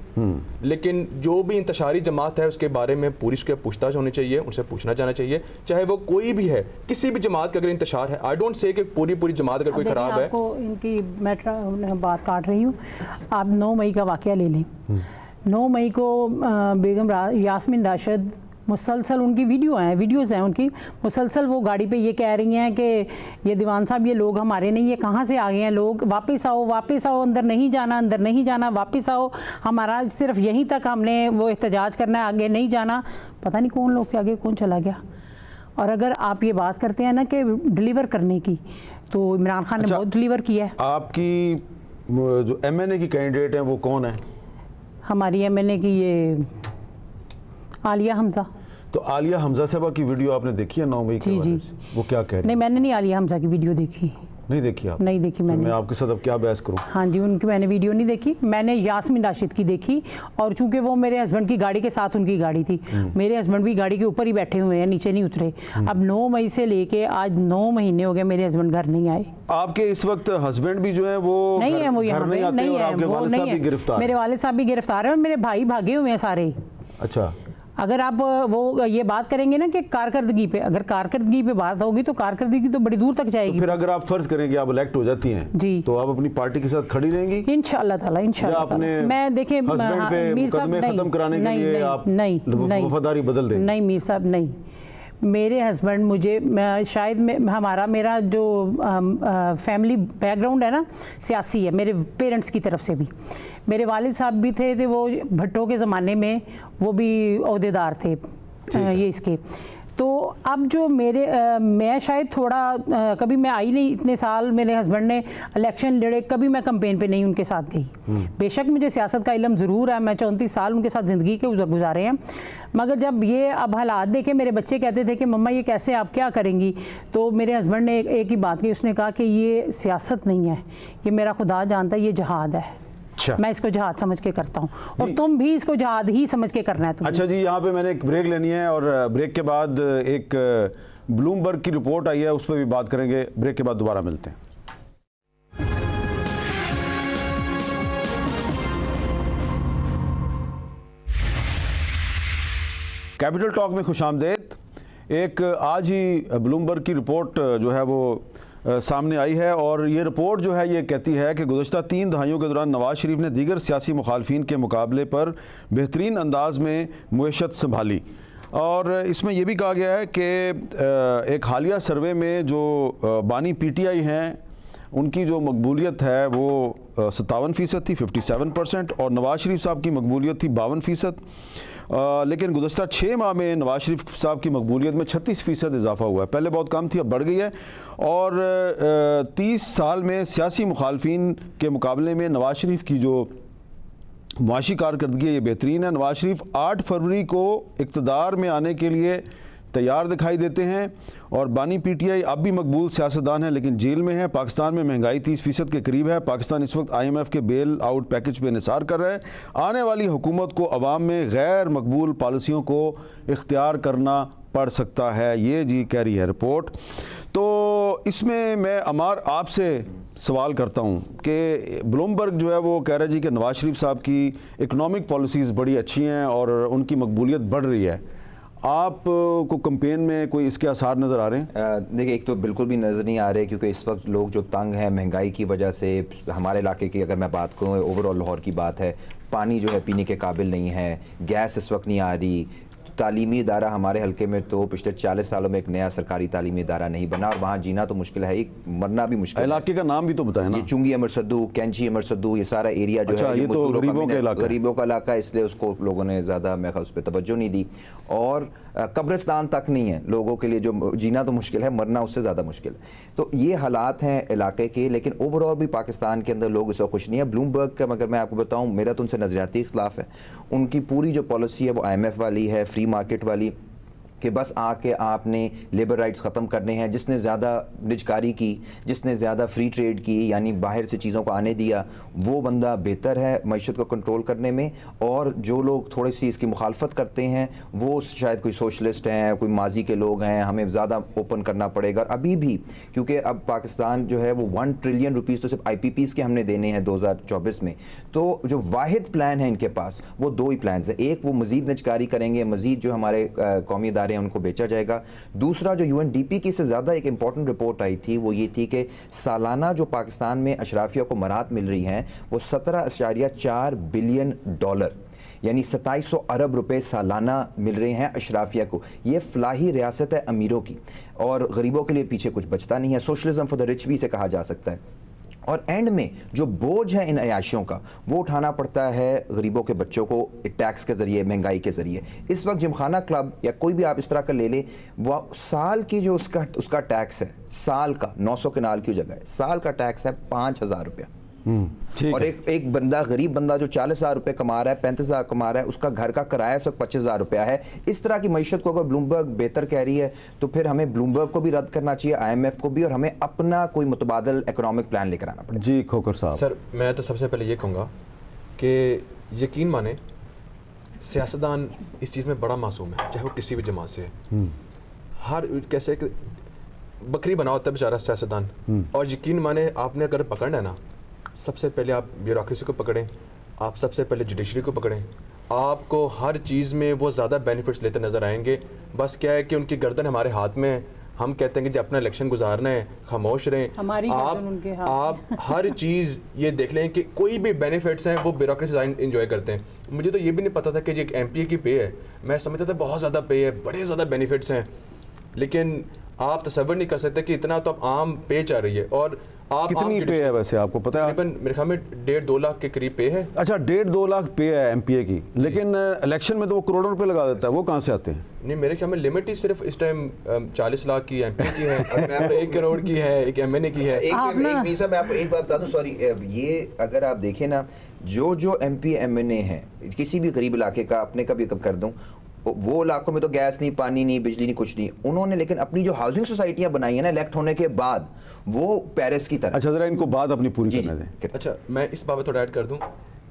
लेकिन जो भी इंतशारी जमात है उसके बारे में पूरी उसके पूछताछ होनी चाहिए, उनसे पूछना जाना चाहिए, चाहे वो कोई भी है, किसी भी जमात का अगर इंतशार है। आई डोंट से कि पूरी जमात अगर कोई खराब है। आपको इनकी मैं बात काट रही हूँ, आप 9 मई का वाक़या ले लें। 9 मई को बेगम यास्मीन राशिद मुसलसल, उनकी वीडियोज़ हैं उनकी, मुसलसल वो गाड़ी पे ये कह रही हैं कि ये दीवान साहब ये लोग हमारे नहीं, ये कहाँ से आ गए हैं लोग, वापस आओ, अंदर नहीं जाना, वापस आओ, हमारा सिर्फ यहीं तक हमने वो एहतजाज करना है, आगे नहीं जाना। पता नहीं कौन लोग थे, आगे कौन चला गया। और अगर आप ये बात करते हैं ना कि डिलीवर करने की, तो इमरान खान ने बहुत डिलीवर किया है। आपकी जो MNA की कैंडिडेट हैं वो कौन है? हमारी MNA की ये आलिया हमजा। तो आलिया हमजा साहबा की वीडियो आपने देखी है 9 मई के जी, वो क्या कह रही? नहीं, मैंने नहीं आलिया हमजा की वीडियो देखी। नहीं देखी आप? नहीं देखी मैंने। मैं आपके साथ अब क्या बहस करूं? हाँ जी, उनकी मैंने वीडियो नहीं देखी, मैंने यास्मीन राशिद की देखी। और चूंकि वो मेरे हस्बैंड की गाड़ी के साथ उनकी गाड़ी थी, मेरे हस्बैंड भी गाड़ी के ऊपर ही बैठे हुए हैं, नीचे नहीं उतरे। अब 9 मई से लेके आज 9 महीने हो गए मेरे हस्बैंड घर नहीं आए। आपके इस वक्त हस्बैंड भी जो है वो नहीं है, वो यहाँ नहीं आते, और आपके वालिद साहब भी गिरफ्तार? मेरे वालिद साहब भी गिरफ्तार है और मेरे भाई भागे हुए हैं सारे। अच्छा, अगर आप वो ये बात करेंगे ना कि कारकर्दगी पे, अगर कारकर्दगी पे बात होगी तो कारकर्दगी तो बड़ी दूर तक जाएगी। तो फिर अगर आप फर्ज करेंगे आप इलेक्ट हो जाती हैं जी, तो आप अपनी पार्टी के साथ खड़ी रहेंगी इंशाअल्लाह ताला? मैं देखिए मीर साहब खत्म कराने के लिए आप वफादारी बदल दें? नहीं मीर साहब, नहीं। मेरे हस्बैंड मुझे शायद मेरा जो फैमिली बैकग्राउंड है ना सियासी है, मेरे पेरेंट्स की तरफ से भी। मेरे वालिद साहब भी थे वो भट्टो के ज़माने में वो भी ओहदेदार थे ये इसके। तो अब जो मैं शायद थोड़ा कभी मैं आई नहीं, इतने साल मेरे हस्बैंड ने इलेक्शन लड़े, कभी मैं कैंपेन पे नहीं उनके साथ गई। बेशक मुझे सियासत का इल्म ज़रूर है, मैं 34 साल उनके साथ ज़िंदगी के गुजारे हैं, मगर जब ये अब हालात देखे, मेरे बच्चे कहते थे कि मम्मा ये कैसे, आप क्या करेंगी, तो मेरे हस्बैंड ने एक ही बात की, उसने कहा कि ये सियासत नहीं है, ये मेरा खुदा जानता है, ये जहाद है। अच्छा। मैं इसको जहाद समझ के करता हूँ और तुम भी इसको जहाद ही समझ के करना है तुम्हें। अच्छा जी, यहाँ पे मैंने एक ब्रेक लेनी है और ब्रेक के बाद एक ब्लूमबर्ग की रिपोर्ट आई है, उस पर भी बात करेंगे। ब्रेक के बाद दोबारा मिलते हैं। कैपिटल टॉक में खुशामदेद। एक आज ही ब्लूमबर्ग की रिपोर्ट जो है वो सामने आई है और ये रिपोर्ट जो है ये कहती है कि गुज़श्ता 3 दहाइयों के दौरान नवाज़ शरीफ ने दीगर सियासी मुखालफिन के मुकाबले पर बेहतरीन अंदाज में मुइशत संभाली। और इसमें यह भी कहा गया है कि एक हालिया सर्वे में जो बानी PTI हैं उनकी जो मकबूलियत है वो 57% थी, 57%, और नवाज़ शरीफ साहब की मकबूलियत थी 52%। लेकिन गुज़श्ता 6 माह में नवाज़ शरीफ साहब की मकबूलियत में 36% इजाफा हुआ है। पहले बहुत कम थी, अब बढ़ गई है। और 30 साल में सियासी मुखालफिन के मुकाबले में नवाज़ शरीफ की जो मुआशी कारकर्दगी है ये बेहतरीन है। नवाज़ शरीफ 8 फरवरी को इक़्तिदार में आने के लिए तैयार दिखाई देते हैं और बानी PTI अब भी मकबूल सियासतदान है लेकिन जेल में है। पाकिस्तान में महंगाई 30% के करीब है। पाकिस्तान इस वक्त IMF के बेल आउट पैकेज पे निसार कर रहा है। आने वाली हुकूमत को अवाम में गैर मकबूल पॉलिसियों को इख्तियार करना पड़ सकता है, ये जी कह रही है रिपोर्ट। तो इसमें मैं अमार आपसे सवाल करता हूँ कि ब्लूमबर्ग जो है वो कह रहा है जी कि नवाज़ शरीफ साहब की इकनॉमिक पॉलिसीज़ बड़ी अच्छी हैं और उनकी मकबूलियत बढ़ रही है। आप को कैंपेन में कोई इसके आसार नज़र आ रहे हैं? देखिए, एक तो बिल्कुल भी नज़र नहीं आ रहे क्योंकि इस वक्त लोग जो तंग हैं महंगाई की वजह से। हमारे इलाके की अगर मैं बात करूँ, ओवरऑल लाहौर की बात है, पानी जो है पीने के काबिल नहीं है, गैस इस वक्त नहीं आ रही। तालीमी इदारा हमारे हल्के में तो पिछले 40 सालों में एक नया सरकारी तालीमी इदारा नहीं बना और वहाँ जीना तो मुश्किल है ही, मरना भी मुश्किल है। इलाके का नाम भी तो बताएं ना। ये चुंगी अमर सद्दू, कैंची अमर सद्दू, ये सारा एरिया जो है ये तो गरीबों का इलाका है, इसलिए उसको लोगों ने ज़्यादा मैं उस पर तवज्जो नहीं दी। और कब्रिस्तान तक नहीं है लोगों के लिए, जो जीना तो मुश्किल है, मरना उससे ज़्यादा मुश्किल है। तो ये हालात हैं इलाके के, लेकिन ओवरऑल भी पाकिस्तान के अंदर लोग इस वक्त खुश नहीं है। ब्लूमबर्ग का अगर मैं आपको बताऊँ, मेरा तो उनसे नज़रियाती इख्तिलाफ है। उनकी पूरी जो पॉलिसी है वो IMF वाली है, फ्री मार्केट वाली, कि बस आके आपने लेबर राइट्स ख़त्म करने हैं। जिसने ज़्यादा निजकारी की, जिसने ज़्यादा फ्री ट्रेड की, यानी बाहर से चीज़ों को आने दिया, वो बंदा बेहतर है मईशत को कंट्रोल करने में। और जो लोग थोड़ी सी इसकी मुखालफत करते हैं वो शायद कोई सोशलिस्ट हैं, कोई माजी के लोग हैं, हमें ज़्यादा ओपन करना पड़ेगा। और अभी भी क्योंकि अब पाकिस्तान जो है वो 1 ट्रिलियन रुपीज़ तो सिर्फ IPPs के हमने देने हैं 2024 में। तो जो वाहिद प्लान है इनके पास वो 2 ही प्लान है। एक, वो मज़ीद निजकारी करेंगे, मज़ीद जो हमारे कौमी इदारे उनको बेचा जाएगा। दूसरा, जो UNDP की से ज़्यादा एक इंपॉर्टेंट रिपोर्ट आई थी वो ये थी कि सालाना जो पाकिस्तान में अशराफिया को मराहत मिल रही हैं वो $17.4 बिलियन, यानी 2700 अरब रुपए सालाना मिल रहे हैं अशराफिया को। ये फलाही रियासत है अमीरों की और गरीबों के लिए पीछे कुछ बचता नहीं है। सोशलिज्म फॉर द रिच भी इसे कहा जा सकता है। और एंड में जो बोझ है इन अयाशियों का वो उठाना पड़ता है गरीबों के बच्चों को टैक्स के ज़रिए, महंगाई के ज़रिए। इस वक्त जिमखाना क्लब या कोई भी आप इस तरह का ले लें, वह साल की जो उसका टैक्स है, साल का 900 कनाल की जगह है, साल का टैक्स है 5000 रुपया। और एक बंदा, गरीब बंदा जो 40,000 रुपये कमा रहा है, 35,000 कमा रहा है, उसका घर का किराया सिर्फ 25,000 रुपया है। इस तरह की मईशत को अगर ब्लूमबर्ग बेहतर कह रही है तो फिर हमें ब्लूमबर्ग को भी रद्द करना चाहिए, IMF को भी, और हमें अपना कोई मुतबादल इकोनॉमिक प्लान लेकर आना पड़ेगा। जी खोकर साहब। सर, मैं तो सबसे पहले ये कहूँगा कि यकीन माने सियासतदान इस चीज़ में बड़ा मासूम है, चाहे वो किसी भी जमात से है। हर कैसे बकरी बना होता है बेचारा सियासतदान। और यकीन माने आपने अगर पकड़ना है ना, सबसे पहले आप ब्यूरोक्रेसी को पकड़ें, आप सबसे पहले जुडिशरी को पकड़ें। आपको हर चीज़ में वो ज़्यादा बेनिफिट्स लेते नज़र आएंगे। बस क्या है कि उनकी गर्दन हमारे हाथ में है। हम कहते हैं कि जब अपना इलेक्शन गुजारना है खामोश रहें। हमारी गर्दन उनके हाथ। आप हर चीज़ ये देख लें कि कोई भी बेनिफिट्स हैं वो ब्यूरोक्रेसी इंजॉय करते हैं। मुझे तो ये भी नहीं पता था कि जो एक MPA की पे है, मैं समझता था बहुत ज़्यादा पे है, बड़े ज़्यादा बेनिफिट्स हैं, लेकिन आप तसव्वुर नहीं कर सकते कि इतना तो अब आम पे चल रही है। और आप कितनी पे है वैसे आपको पता है? तकरीबन मेरे ख्याल में 1.5-2 लाख के करीब पे है। अच्छा, 1.5-2 लाख पे है एमपीए की, लेकिन इलेक्शन में तो वो करोड़ों रुपए लगा देता है, वो कहाँ से आते हैं? नहीं, मेरे ख्याल में लिमिट ही सिर्फ इस टाइम 40 लाख की एमपी की है, 1 करोड़ की है, एक एमएनए की है। एक मीसा मैं आपको एक बात बता दूं, सॉरी, ये अगर आप देखें ना, जो एमपी एमएनए है किसी भी गरीब इलाके का, अपने का भी कर दूं, वो इलाकों में तो गैस नहीं, पानी नहीं, बिजली नहीं, कुछ नहीं, उन्होंने लेकिन अपनी जो हाउसिंग सोसाइटियां बनाई है ना इलेक्ट होने के बाद, वो पेरिस की तरह। अच्छा, जरा इनको बात अपनी पूरी करने दें। अच्छा, मैं इस बाबत थोड़ा ऐड कर दूं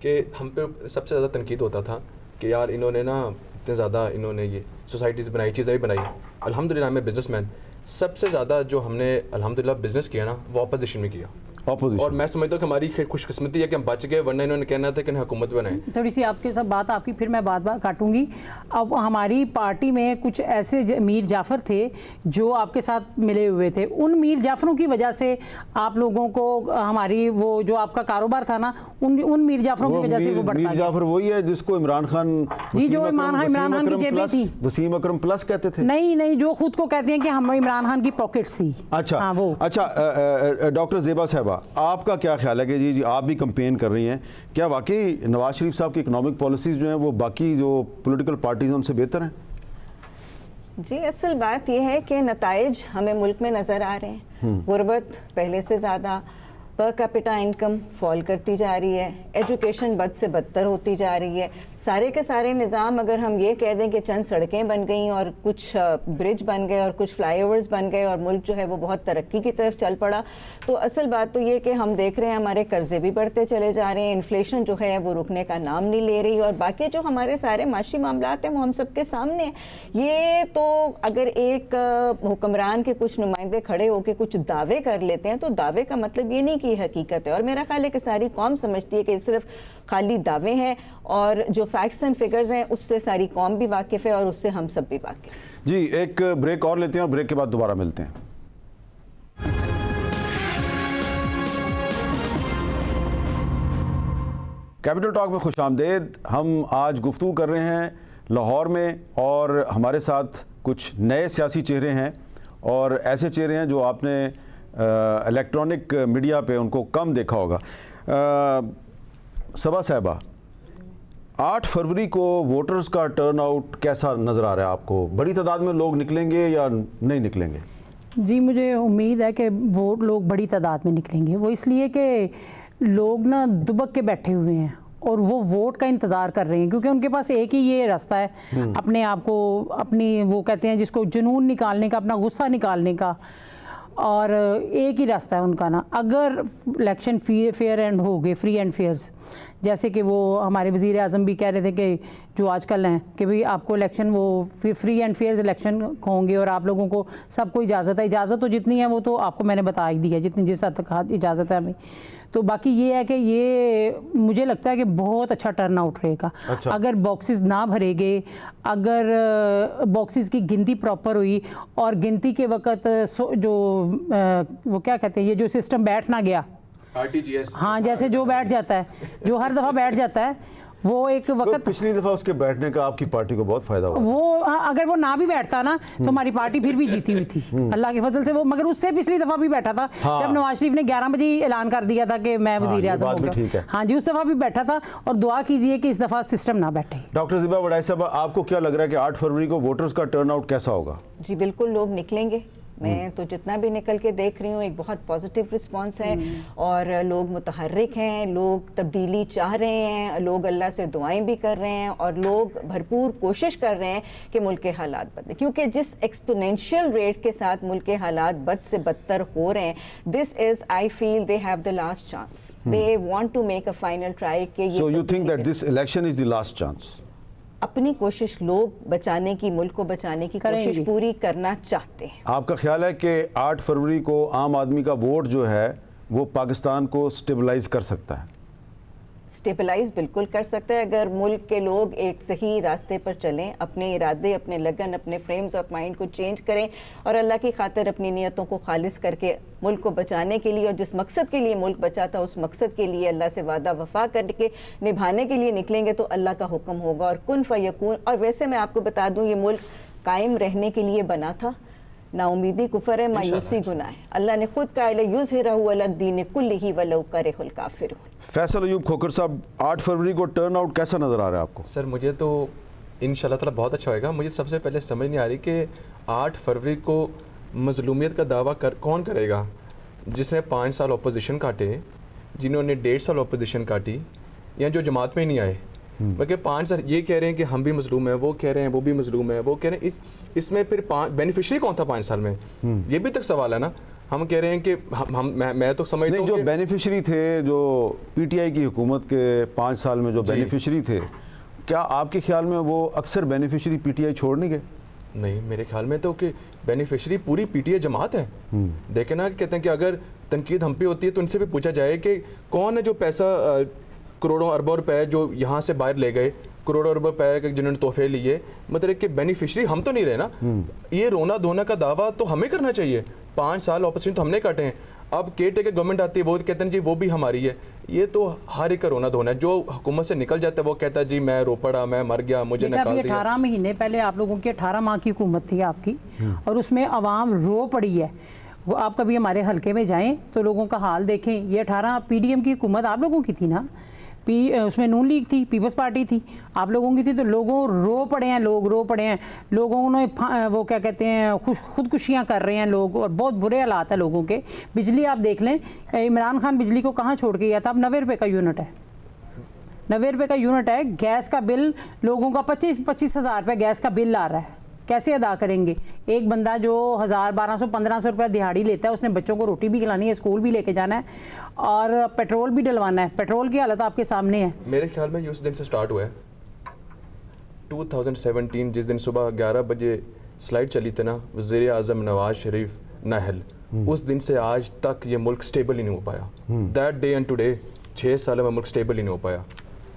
कि हम पे सबसे ज़्यादा तनकीद होता था कि यार इन्होंने ना इतने ज़्यादा इन्होंने ये सोसाइटीज़ बनाई, चीज़ें भी बनाई। अल्हम्दुलिल्लाह मैं बिजनेसमैन, सबसे ज़्यादा जो हमने अल्हम्दुलिल्लाह बिजनेस किया ना वो अपोजिशन में किया। और मैं समझता हूँ कि हमारी खुशकिस्मती है कि हम बच गए, वरना इन्होंने कहना था कि हुकूमत बनाए। थोड़ी सी आपके साथ बात आपकी फिर मैं बात काटूंगी। अब हमारी पार्टी में कुछ ऐसे मीर जाफ़र थे जो आपके साथ मिले हुए थे, उन मीर जाफ़रों की वजह से आप लोगों को हमारी वो जो आपका कारोबार था ना, उन मीर जाफ़रों की वजह से वो बढ़ता गया। मीर जाफ़र वही है जिसको इमरान खान जी, जो इमरान खान की जेबें थी, वसीम अकरम प्लस कहते थे। नहीं, जो खुद को कहते हैं कि हम इमरान खान की पॉकेट्स थी। अच्छा, हाँ, वो अच्छा, डॉक्टर ज़ेबा साहिबा, आपका क्या ख्याल है कि जी आप भी कैंपेन कर रही हैं, क्या वाकई नवाज शरीफ साहब की इकोनॉमिक पॉलिसीज़ जो हैं वो बाकी जो पॉलिटिकल पार्टीज हैं उनसे बेहतर हैं? जी, असल बात यह है कि नताइज हमें मुल्क में नज़र आ रहे हैं। गुर्बत पहले से ज़्यादा, पर कैपिटा इनकम फॉल करती जा रही है, एजुकेशन बद से बदतर होती जा रही है। सारे के सारे निज़ाम, अगर हम ये कह दें कि चंद सड़कें बन गई और कुछ ब्रिज बन गए और कुछ फ्लाईओवर्स बन गए और मुल्क जो है वो बहुत तरक्की की तरफ चल पड़ा, तो असल बात तो ये कि हम देख रहे हैं हमारे कर्जे भी बढ़ते चले जा रहे हैं, इन्फ्लेशन जो है वो रुकने का नाम नहीं ले रही, और बाकी जो हमारे सारे माशी मामलात हैं वो हम सबके सामने हैं। ये तो अगर एक हुक्मरान के कुछ नुमाइंदे खड़े होकर कुछ दावे कर लेते हैं तो दावे का मतलब ये नहीं कि हकीकत है, और मेरा ख्याल है कि सारी कौम समझती है कि सिर्फ खाली दावे हैं, और जो फैक्ट्स एंड फिगर्स हैं उससे सारी कौम भी वाकिफ़ है और उससे हम सब भी वाकिफ़ हैं। जी, एक ब्रेक और लेते हैं और ब्रेक के बाद दोबारा मिलते हैं। कैपिटल टॉक में खुशामदेद। हम आज गुफ्तगू कर रहे हैं लाहौर में, और हमारे साथ कुछ नए सियासी चेहरे हैं और ऐसे चेहरे हैं जो आपने इलेक्ट्रॉनिक मीडिया पे उनको कम देखा होगा। सबा साहिबा, 8 फरवरी को वोटर्स का टर्नआउट कैसा नज़र आ रहा है आपको? बड़ी तादाद में लोग निकलेंगे या नहीं निकलेंगे? जी, मुझे उम्मीद है कि वो लोग बड़ी तादाद में निकलेंगे। वो इसलिए कि लोग ना दुबक के बैठे हुए हैं और वो वोट का इंतज़ार कर रहे हैं, क्योंकि उनके पास एक ही ये रास्ता है अपने आप को, अपनी वो कहते हैं जिसको जुनून निकालने का, अपना गुस्सा निकालने का, और एक ही रास्ता है उनका ना। अगर इलेक्शन फेयर एंड हो गए, फ्री एंड फेयर्स, जैसे कि वो हमारे वज़ीर आज़म भी कह रहे थे कि जो आजकल हैं कि भाई आपको इलेक्शन वो फ्री एंड फेयर इलेक्शन होंगे और आप लोगों को सबको इजाज़त है। इजाज़त तो जितनी है वो तो आपको मैंने बता ही दी है, जितनी जिस हद तक इजाज़त है हमें। तो बाकी ये है कि ये मुझे लगता है कि बहुत अच्छा टर्न आउट रहेगा। अच्छा। अगर बॉक्सेस ना भरेगे, अगर बॉक्सेस की गिनती प्रॉपर हुई और गिनती के वक्त जो वो क्या कहते हैं, ये जो सिस्टम बैठ ना गया, RTGS, हाँ, जैसे जो बैठ जाता है, जो हर दफ़ा बैठ जाता है, वो एक वक्त पिछली दफ़ा उसके बैठने का आपकी पार्टी को बहुत फ़ायदा हुआ। वो अगर वो ना भी बैठता ना तो हमारी पार्टी फिर भी जीती हुई थी अल्लाह के फजल से। वो मगर उससे पिछली दफ़ा भी बैठा था। हाँ। जब नवाज शरीफ ने 11 बजे ऐलान कर दिया था कि मैं वज़ीर आज़म हो गया। हाँ जी, उस दफ़ा भी बैठा था, और दुआ कीजिए कि इस दफ़ा सिस्टम ना बैठे। डॉक्टर ज़ेबा वड़ाई साहब, आपको क्या लग रहा है कि 8 फरवरी को वोटर्स का टर्नआउट कैसा होगा? जी बिल्कुल, लोग निकलेंगे। मैं तो जितना भी निकल के देख रही हूँ एक बहुत पॉजिटिव रिस्पांस है, और लोग मुतहर्रिक हैं, लोग तब्दीली चाह रहे हैं, लोग अल्लाह से दुआएं भी कर रहे हैं, और लोग भरपूर कोशिश कर रहे हैं कि मुल्क के हालात बदले, क्योंकि जिस एक्सपोनेंशियल रेट के साथ मुल्क के हालात बद से बदतर हो रहे हैं, this is I feel they have the last chance, they want to make a final try कि ये so you think that this election is the last chance? अपनी कोशिश लोग बचाने की, मुल्क को बचाने की कोशिश पूरी करना चाहते हैं। आपका ख्याल है कि 8 फरवरी को आम आदमी का वोट जो है वो पाकिस्तान को स्टेबलाइज कर सकता है? स्टेबलाइज बिल्कुल कर सकता है, अगर मुल्क के लोग एक सही रास्ते पर चलें, अपने इरादे, अपने लगन, अपने फ्रेम्स ऑफ माइंड को चेंज करें, और अल्लाह की खातिर अपनी नियतों को खालिस करके मुल्क को बचाने के लिए, और जिस मकसद के लिए मुल्क बचा था उस मकसद के लिए अल्लाह से वादा वफा करके निभाने के लिए निकलेंगे, तो अल्लाह का हुक्म होगा और कुन फयकून। और वैसे मैं आपको बता दूँ, ये मुल्क कायम रहने के लिए बना था, नाउमीदी कुफर है, मायूसी गुनाह है। अल्लाह ने खुद कहा युज़हिरहु अला दीन कुल्लिही वलौ करिहुल काफिरून। फैसल अयूब खोखर साहब, 8 फरवरी को टर्न आउट कैसा नज़र आ रहा है आपको? सर मुझे तो इंशाल्लाह ताला बहुत अच्छा होएगा। मुझे सबसे पहले समझ नहीं आ रही कि 8 फरवरी को मजलूमियत का दावा कौन करेगा, जिसने 5 साल अपोजिशन काटे, जिन्होंने 1.5 साल अपोजिशन काटी, या जो जमात में ही नहीं आए। बल्कि 5 साल ये कह रहे हैं कि हम भी मजलूम हैं, वो कह रहे हैं वो भी मजलूम है, वो कह रहे हैं इसमें फिर बेनिफिशरी कौन था 5 साल में? ये भी तक सवाल है ना। हम कह रहे हैं कि मैं तो समझता हूं जो बेनिफिशरी थे, जो पीटीआई की हुकूमत के 5 साल में जो बेनिफिशरी थे, क्या आपके ख्याल में वो अक्सर बेनिफिशरी पीटीआई छोड़ नहीं गए? नहीं, मेरे ख्याल में तो कि बेनिफिशरी पूरी पीटीआई जमात है। देखे ना, कहते हैं कि अगर तनकीद हम पे होती है तो उनसे भी पूछा जाए कि कौन है जो पैसा करोड़ों अरबों रुपए जो यहाँ से बाहर ले गए, करोड़ों अरबों रुपए जिन्होंने तोहफे लिए, मतलब कि बेनिफिशरी हम तो नहीं रहे ना। ये रोना धोना का दावा तो हमें करना चाहिए। 5 साल ऑपोजिशन तो हमने काटे हैं। अब केयर टेकर गवर्नमेंट आती है, वो कहते हैं जी वो भी हमारी है। ये तो हर एक का रोना धोना है। जो हुकूमत से निकल जाता है वो कहता है जी मैं रो पड़ा, मैं मर गया, मुझे निकाल दिया। 18 महीने पहले आप लोगों की 18 माह की हुकूमत थी आपकी, और उसमें आवाम रो पड़ी है। वो आप कभी हमारे हल्के में जाएं तो लोगों का हाल देखें। ये 18 पीडीएम की हुकूमत आप लोगों की थी ना, उसमें नून लीग थी, पीपल्स पार्टी थी, आप लोगों की थी। तो लोगों रो पड़े हैं, लोग रो पड़े हैं। लोगों ने वो क्या कहते हैं खुदकुशियाँ कर रहे हैं लोग, और बहुत बुरे हालात है लोगों के। बिजली आप देख लें, इमरान खान बिजली को कहाँ छोड़ के गया था? अब 90 रुपये का यूनिट है, 90 रुपये का यूनिट है। गैस का बिल लोगों का 25 हज़ार रुपये गैस का बिल आ रहा है, कैसे अदा करेंगे? एक बंदा जो 1000, 1200, 1500 रुपये दिहाड़ी लेता है, उसने बच्चों को रोटी भी खिलानी है, स्कूल भी लेके जाना है, और पेट्रोल भी डलवाना है। पेट्रोल की हालत आपके सामने है। मेरे ख्याल में ये उस दिन से स्टार्ट हुआ है 2017, जिस दिन सुबह 11 बजे स्लाइड चली थी ना, वज़ीर आज़म नवाज शरीफ नहल, उस दिन से आज तक ये मुल्क स्टेबल ही नहीं हो पाया। दैट डे एंड टुडे 6 साल में मुल्क स्टेबल ही नहीं हो पाया।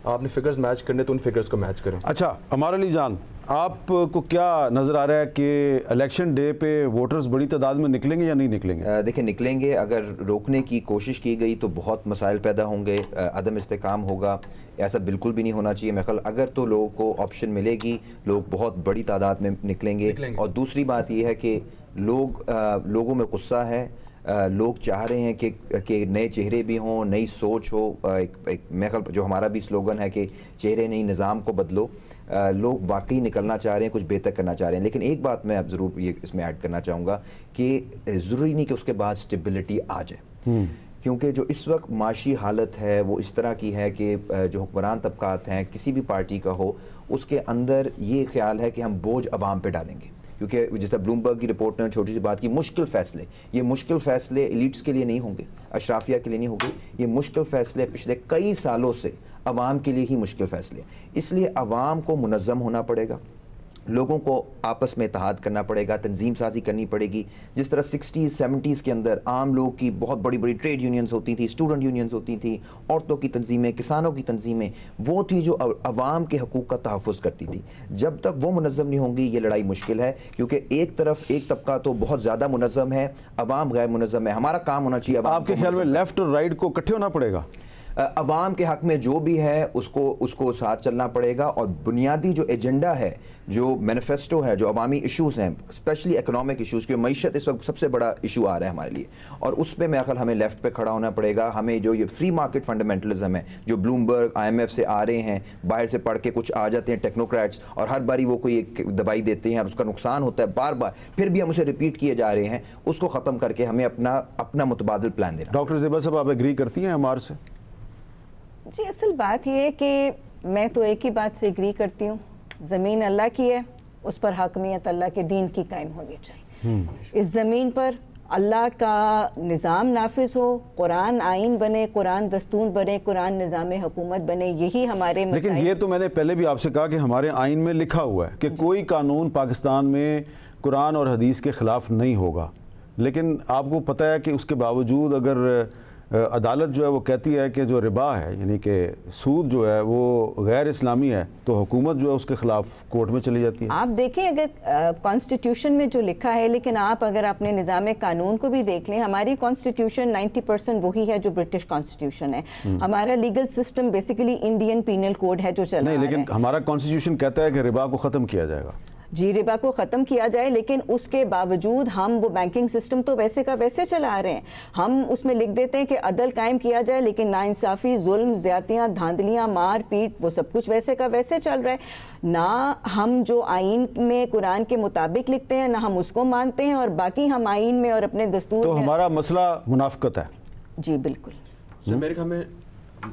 आपने फिगर्स मैच करने तो उन फिगर्स को मैच करें। अच्छा, हमारे लिए जान, आपको क्या नज़र आ रहा है कि इलेक्शन डे पे वोटर्स बड़ी तादाद में निकलेंगे या नहीं निकलेंगे? देखिए, निकलेंगे। अगर रोकने की कोशिश की गई तो बहुत मसाइल पैदा होंगे, अदम इस्तेकाम होगा। ऐसा बिल्कुल भी नहीं होना चाहिए। मैं ख्याल अगर तो लोगों को ऑप्शन मिलेगी, लोग बहुत बड़ी तादाद में निकलेंगे। और दूसरी बात यह है कि लोगों में गुस्सा है। लोग चाह रहे हैं कि नए चेहरे भी हों, नई सोच हो। मैं ख्याल जो हमारा भी स्लोगन है कि चेहरे नहीं निज़ाम को बदलो। लोग वाकई निकलना चाह रहे हैं, कुछ बेहतर करना चाह रहे हैं। लेकिन एक बात मैं अब ज़रूर ये इसमें ऐड करना चाहूँगा कि ज़रूरी नहीं कि उसके बाद स्टेबिलिटी आ जाए, क्योंकि जो इस वक्त माशी हालत है वो इस तरह की है कि जो हुक्मरान तबकात हैं, किसी भी पार्टी का हो, उसके अंदर ये ख्याल है कि हम बोझ अवाम पे डालेंगे। क्योंकि जैसा ब्लूमबर्ग की रिपोर्ट ने छोटी सी बात की, मुश्किल फ़ैसले, ये मुश्किल फ़ैसले एलिट्स के लिए नहीं होंगे, अशराफिया के लिए नहीं होंगे। ये मुश्किल फ़ैसले पिछले कई सालों से अवाम के लिए ही मुश्किल फ़ैसले। इसलिए अवाम को मुनज़्ज़म होना पड़ेगा, लोगों को आपस में इत्तेहाद करना पड़ेगा, तंजीम साजी करनी पड़ेगी। जिस तरह 60s 70s के अंदर आम लोग की बहुत बड़ी बड़ी ट्रेड यूनियंस होती थी, स्टूडेंट यूनियंस होती थी, औरतों की तंजीमें, किसानों की तंजीमें, वो थी जो अवाम के हकूक़ का तहफ़्फ़ुज़ करती थी। जब तक वो मुनज़्ज़म नहीं होंगी ये लड़ाई मुश्किल है, क्योंकि एक तरफ एक तबका तो बहुत ज़्यादा मुनज़्ज़म है, अवाम गैर मुनज़्ज़म है। हमारा काम होना चाहिए। आपके ख्याल में लेफ्ट और राइट को इकट्ठे होना पड़ेगा? अवाम के हक में जो भी है उसको साथ चलना पड़ेगा। और बुनियादी जो एजेंडा है, जो मैनिफेस्टो है, जो अवामी इश्यूज़ हैं, स्पेशली इकोनॉमिक इश्यूज़, की मईशत इस वक्त सबसे बड़ा इशू आ रहा है हमारे लिए, और उस पर मेरा ख्याल हमें लेफ्ट पे खड़ा होना पड़ेगा। हमें जो ये फ्री मार्केट फंडामेंटलिज्म है, जो ब्लूमबर्ग IMF से आ रहे हैं, बाहर से पढ़ के कुछ आ जाते हैं टेक्नोक्रेट्स, और हर बारी वो कोई एक दवाई देते हैं और उसका नुकसान होता है बार बार, फिर भी हम उसे रिपीट किए जा रहे हैं। उसको ख़त्म करके हमें अपना मुतबादिल प्लान देना। डॉक्टर ज़ेबा साहब, आप एग्री करती हैं हमारे से? जी, असल बात यह है कि मैं तो एक ही बात से एग्री करती हूँ, ज़मीन अल्लाह की है, उस पर हाकमियत अल्लाह के दीन की कायम होनी चाहिए। इस ज़मीन पर अल्लाह का निज़ाम नाफिज हो, कुरान आइन बने, कुरान दस्तूर बने, कुरान निज़ाम हुकूमत बने, यही हमारे लेकिन ये तो मैंने पहले भी आपसे कहा कि हमारे आइन में लिखा हुआ है कि कोई कानून पाकिस्तान में कुरान और हदीस के ख़िलाफ़ नहीं होगा। लेकिन आपको पता है कि उसके बावजूद अगर अदालत जो है वो कहती है कि जो रिबा है, यानी कि सूद जो है वो गैर इस्लामी है, तो हुकूमत जो है उसके ख़िलाफ़ कोर्ट में चली जाती है। आप देखें, अगर कॉन्स्टिट्यूशन में जो लिखा है, लेकिन आप अगर अपने निज़ाम कानून को भी देख लें, हमारी कॉन्स्टिट्यूशन 90% वही है जो ब्रिटिश कॉन्स्टिट्यूशन है। हमारा legal system basically Indian penal code है जो चल रहा है। नहीं, लेकिन हमारा कॉन्स्टिट्यूशन कहता है कि रिबा को ख़त्म किया जाएगा। जी रिबा को ख़त्म किया जाए, लेकिन उसके बावजूद हम वो बैंकिंग सिस्टम तो वैसे का वैसे चला रहे हैं। हम उसमें लिख देते हैं कि अदल कायम किया जाए, लेकिन नाइंसाफ़ी, जुल्म, ज़्यादतियाँ, धांधलियाँ, मार पीट, वो सब कुछ वैसे का वैसे चल रहा है। ना हम जो आइन में कुरान के मुताबिक लिखते हैं ना हम उसको मानते हैं, और बाकी हम आइन में और अपने दस्तूर तो में। हमारा मसला मुनाफकत है। जी बिल्कुल सर, मेरे ख्याल में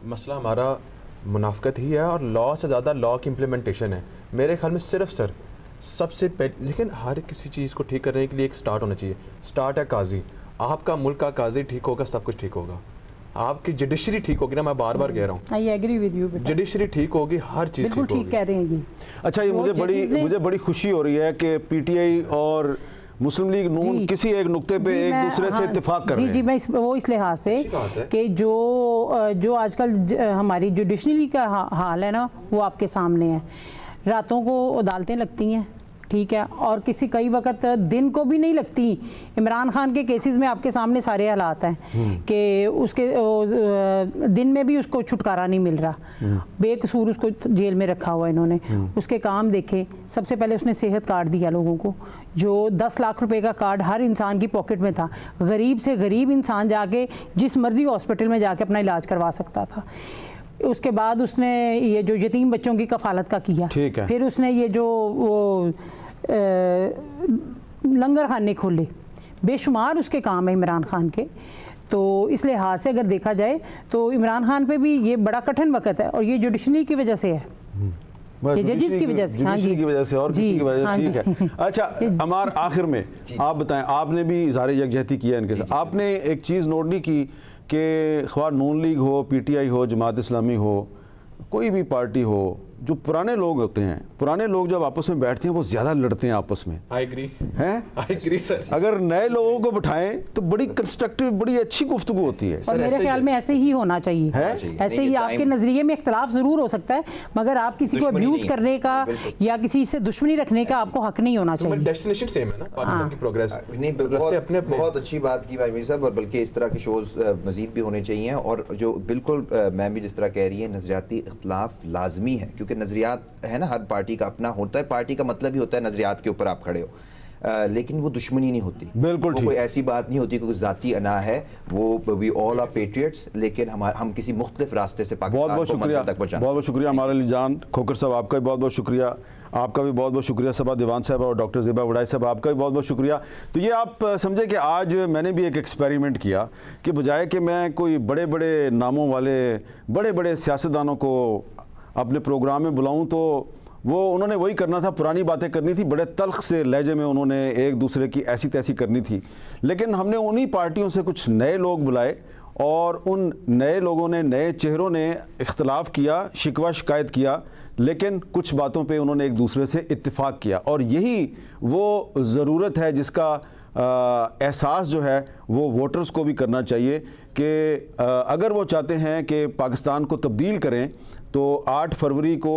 मसला हमारा मुनाफकत ही है और लॉ से ज़्यादा लॉ की इम्प्लीमेंटेशन है मेरे ख्याल में। सिर्फ सर सबसे पहले लेकिन हर किसी चीज़ को ठीक करने के लिए एक स्टार्ट होना चाहिए। स्टार्ट है काजी। आपका मुल्क का काजी ठीक होगा, सब कुछ ठीक होगा। आपकी जुडिशरी ठीक होगी ना, मैं बार बार कह रहा हूँ, I agree with you. Judiciary ठीक होगी, हर चीज़ बिल्कुल ठीक कह रहे हैं ये। अच्छा, ये मुझे बड़ी खुशी हो रही है कि पीटीआई और मुस्लिम लीग नून किसी एक नुक्ते पे एक दूसरे से इत्तेफाक कर रहे हैं। जी मैं वो इस लिहाज से कि जो आजकल हमारी जुडिशरी का हाल है ना, वो आपके सामने है। रातों को अदालतें लगती हैं, ठीक है, और कई वक्त दिन को भी नहीं लगती। इमरान खान के केसेस में आपके सामने सारे हालात हैं कि उसके दिन में भी उसको छुटकारा नहीं मिल रहा, बेकसूर उसको जेल में रखा हुआ इन्होंने। उसके काम देखे, सबसे पहले उसने सेहत कार्ड दिया लोगों को, जो 10 लाख रुपए का कार्ड हर इंसान की पॉकेट में था। गरीब से गरीब इंसान जाके जिस मर्जी हॉस्पिटल में जाके अपना इलाज करवा सकता था। उसके बाद उसने ये जो यतीम बच्चों की कफालत का किया, फिर उसने ये जो वो लंगर खाने खोले, बेशुमार उसके काम है इमरान खान के। तो इस लिहाज से अगर देखा जाए तो इमरान खान पे भी ये बड़ा कठिन वक्त है, और ये जुडिशरी की वजह से है, ये जजेस की वजह से, हाँ जी, की वजह से और किसी की वजह से, ठीक है। अच्छा अमार, आखिर में आप बताएं, आपने भी इज़हार यकजहती किया इनके साथ, आपने एक चीज़ नोट नहीं की कि ख्वाह नून लीग हो, पीटीआई हो, जमात इस्लामी हो, कोई भी पार्टी हो, जो पुराने लोग होते हैं, पुराने लोग जब आपस में बैठते हैं वो ज़्यादा लड़ते हैं आपस में। I agree sir. अगर नए लोगों को बिठाएं तो बड़ी कंस्ट्रक्टिव, बड़ी अच्छी गुफ्तगू होती है। और मेरे ख्याल में ऐसे ही होना चाहिए, ऐसे ही। आपके नज़रिए में इख्तलाफ ज़रूर हो सकता है, मगर आप किसी को अब्यूज़ करने का या किसी से दुश्मनी रखने का आपको हक नहीं होना चाहिए। डेस्टिनेशन सेम है ना, पाकिस्तान की प्रोग्रेस। बहुत अच्छी बात की भाई मीर साहब, और बल्कि इस तरह के शोज़ मज़ीद भी होने चाहिए। और जो बिल्कुल मैम भी जिस तरह कह रही है, नज़रियाती इख्तलाफ लाजमी है, क्योंकि नज़रियात है ना, हर पार्टी का अपना होता है। पार्टी का मतलब ही होता है नज़रियात के ऊपर आप खड़े हो, लेकिन वो दुश्मनी नहीं होती। बिल्कुल ठीक। कोई ऐसी बात नहीं होती, कोई ज़ाती अना है, वो वी ऑल आर पेट्रियट्स, लेकिन हम किसी मुख्तलिफ रास्ते से पाकिस्तान को मंजिल तक पहुंचाना। बहुत बहुत शुक्रिया हमारे अली जान खोकर साहब, आपका भी बहुत बहुत शुक्रिया। आपका भी बहुत बहुत शुक्रिया सबा दीवान साहब, और डॉक्टर ज़ेबा वड़ाई साहब, आपका भी बहुत बहुत शुक्रिया। तो ये आप समझे कि आज मैंने भी एक एक्सपेरिमेंट किया कि बजाय कि मैं कोई बड़े बड़े नामों वाले बड़े बड़े सियासतदानों को अपने प्रोग्राम में बुलाऊं, तो वो उन्होंने वही करना था, पुरानी बातें करनी थी, बड़े तल्ख से लहजे में उन्होंने एक दूसरे की ऐसी तैसी करनी थी। लेकिन हमने उन्हीं पार्टियों से कुछ नए लोग बुलाए, और उन नए लोगों ने, नए चेहरों ने इख्तलाफ किया, शिकवा शिकायत किया, लेकिन कुछ बातों पे उन्होंने एक दूसरे से इत्तेफाक किया। और यही वो ज़रूरत है जिसका एहसास जो है वो वोटर्स को भी करना चाहिए कि अगर वो चाहते हैं कि पाकिस्तान को तब्दील करें तो 8 फरवरी को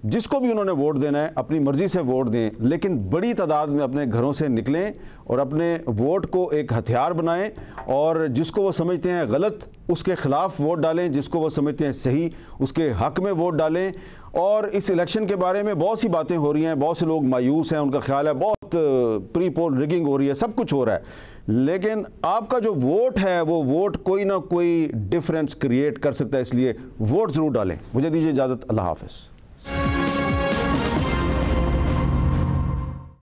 जिसको भी उन्होंने वोट देना है अपनी मर्ज़ी से वोट दें, लेकिन बड़ी तादाद में अपने घरों से निकलें और अपने वोट को एक हथियार बनाएं, और जिसको वो समझते हैं गलत उसके ख़िलाफ़ वोट डालें, जिसको वो समझते हैं सही उसके हक़ में वोट डालें। और इस इलेक्शन के बारे में बहुत सी बातें हो रही हैं, बहुत से लोग मायूस हैं, उनका ख्याल है बहुत प्री पोल रिगिंग हो रही है, सब कुछ हो रहा है, लेकिन आपका जो वोट है वो वोट कोई ना कोई डिफरेंस क्रिएट कर सकता है, इसलिए वोट ज़रूर डालें। मुझे दीजिए इजाज़त, अल्लाह हाफ़िज़।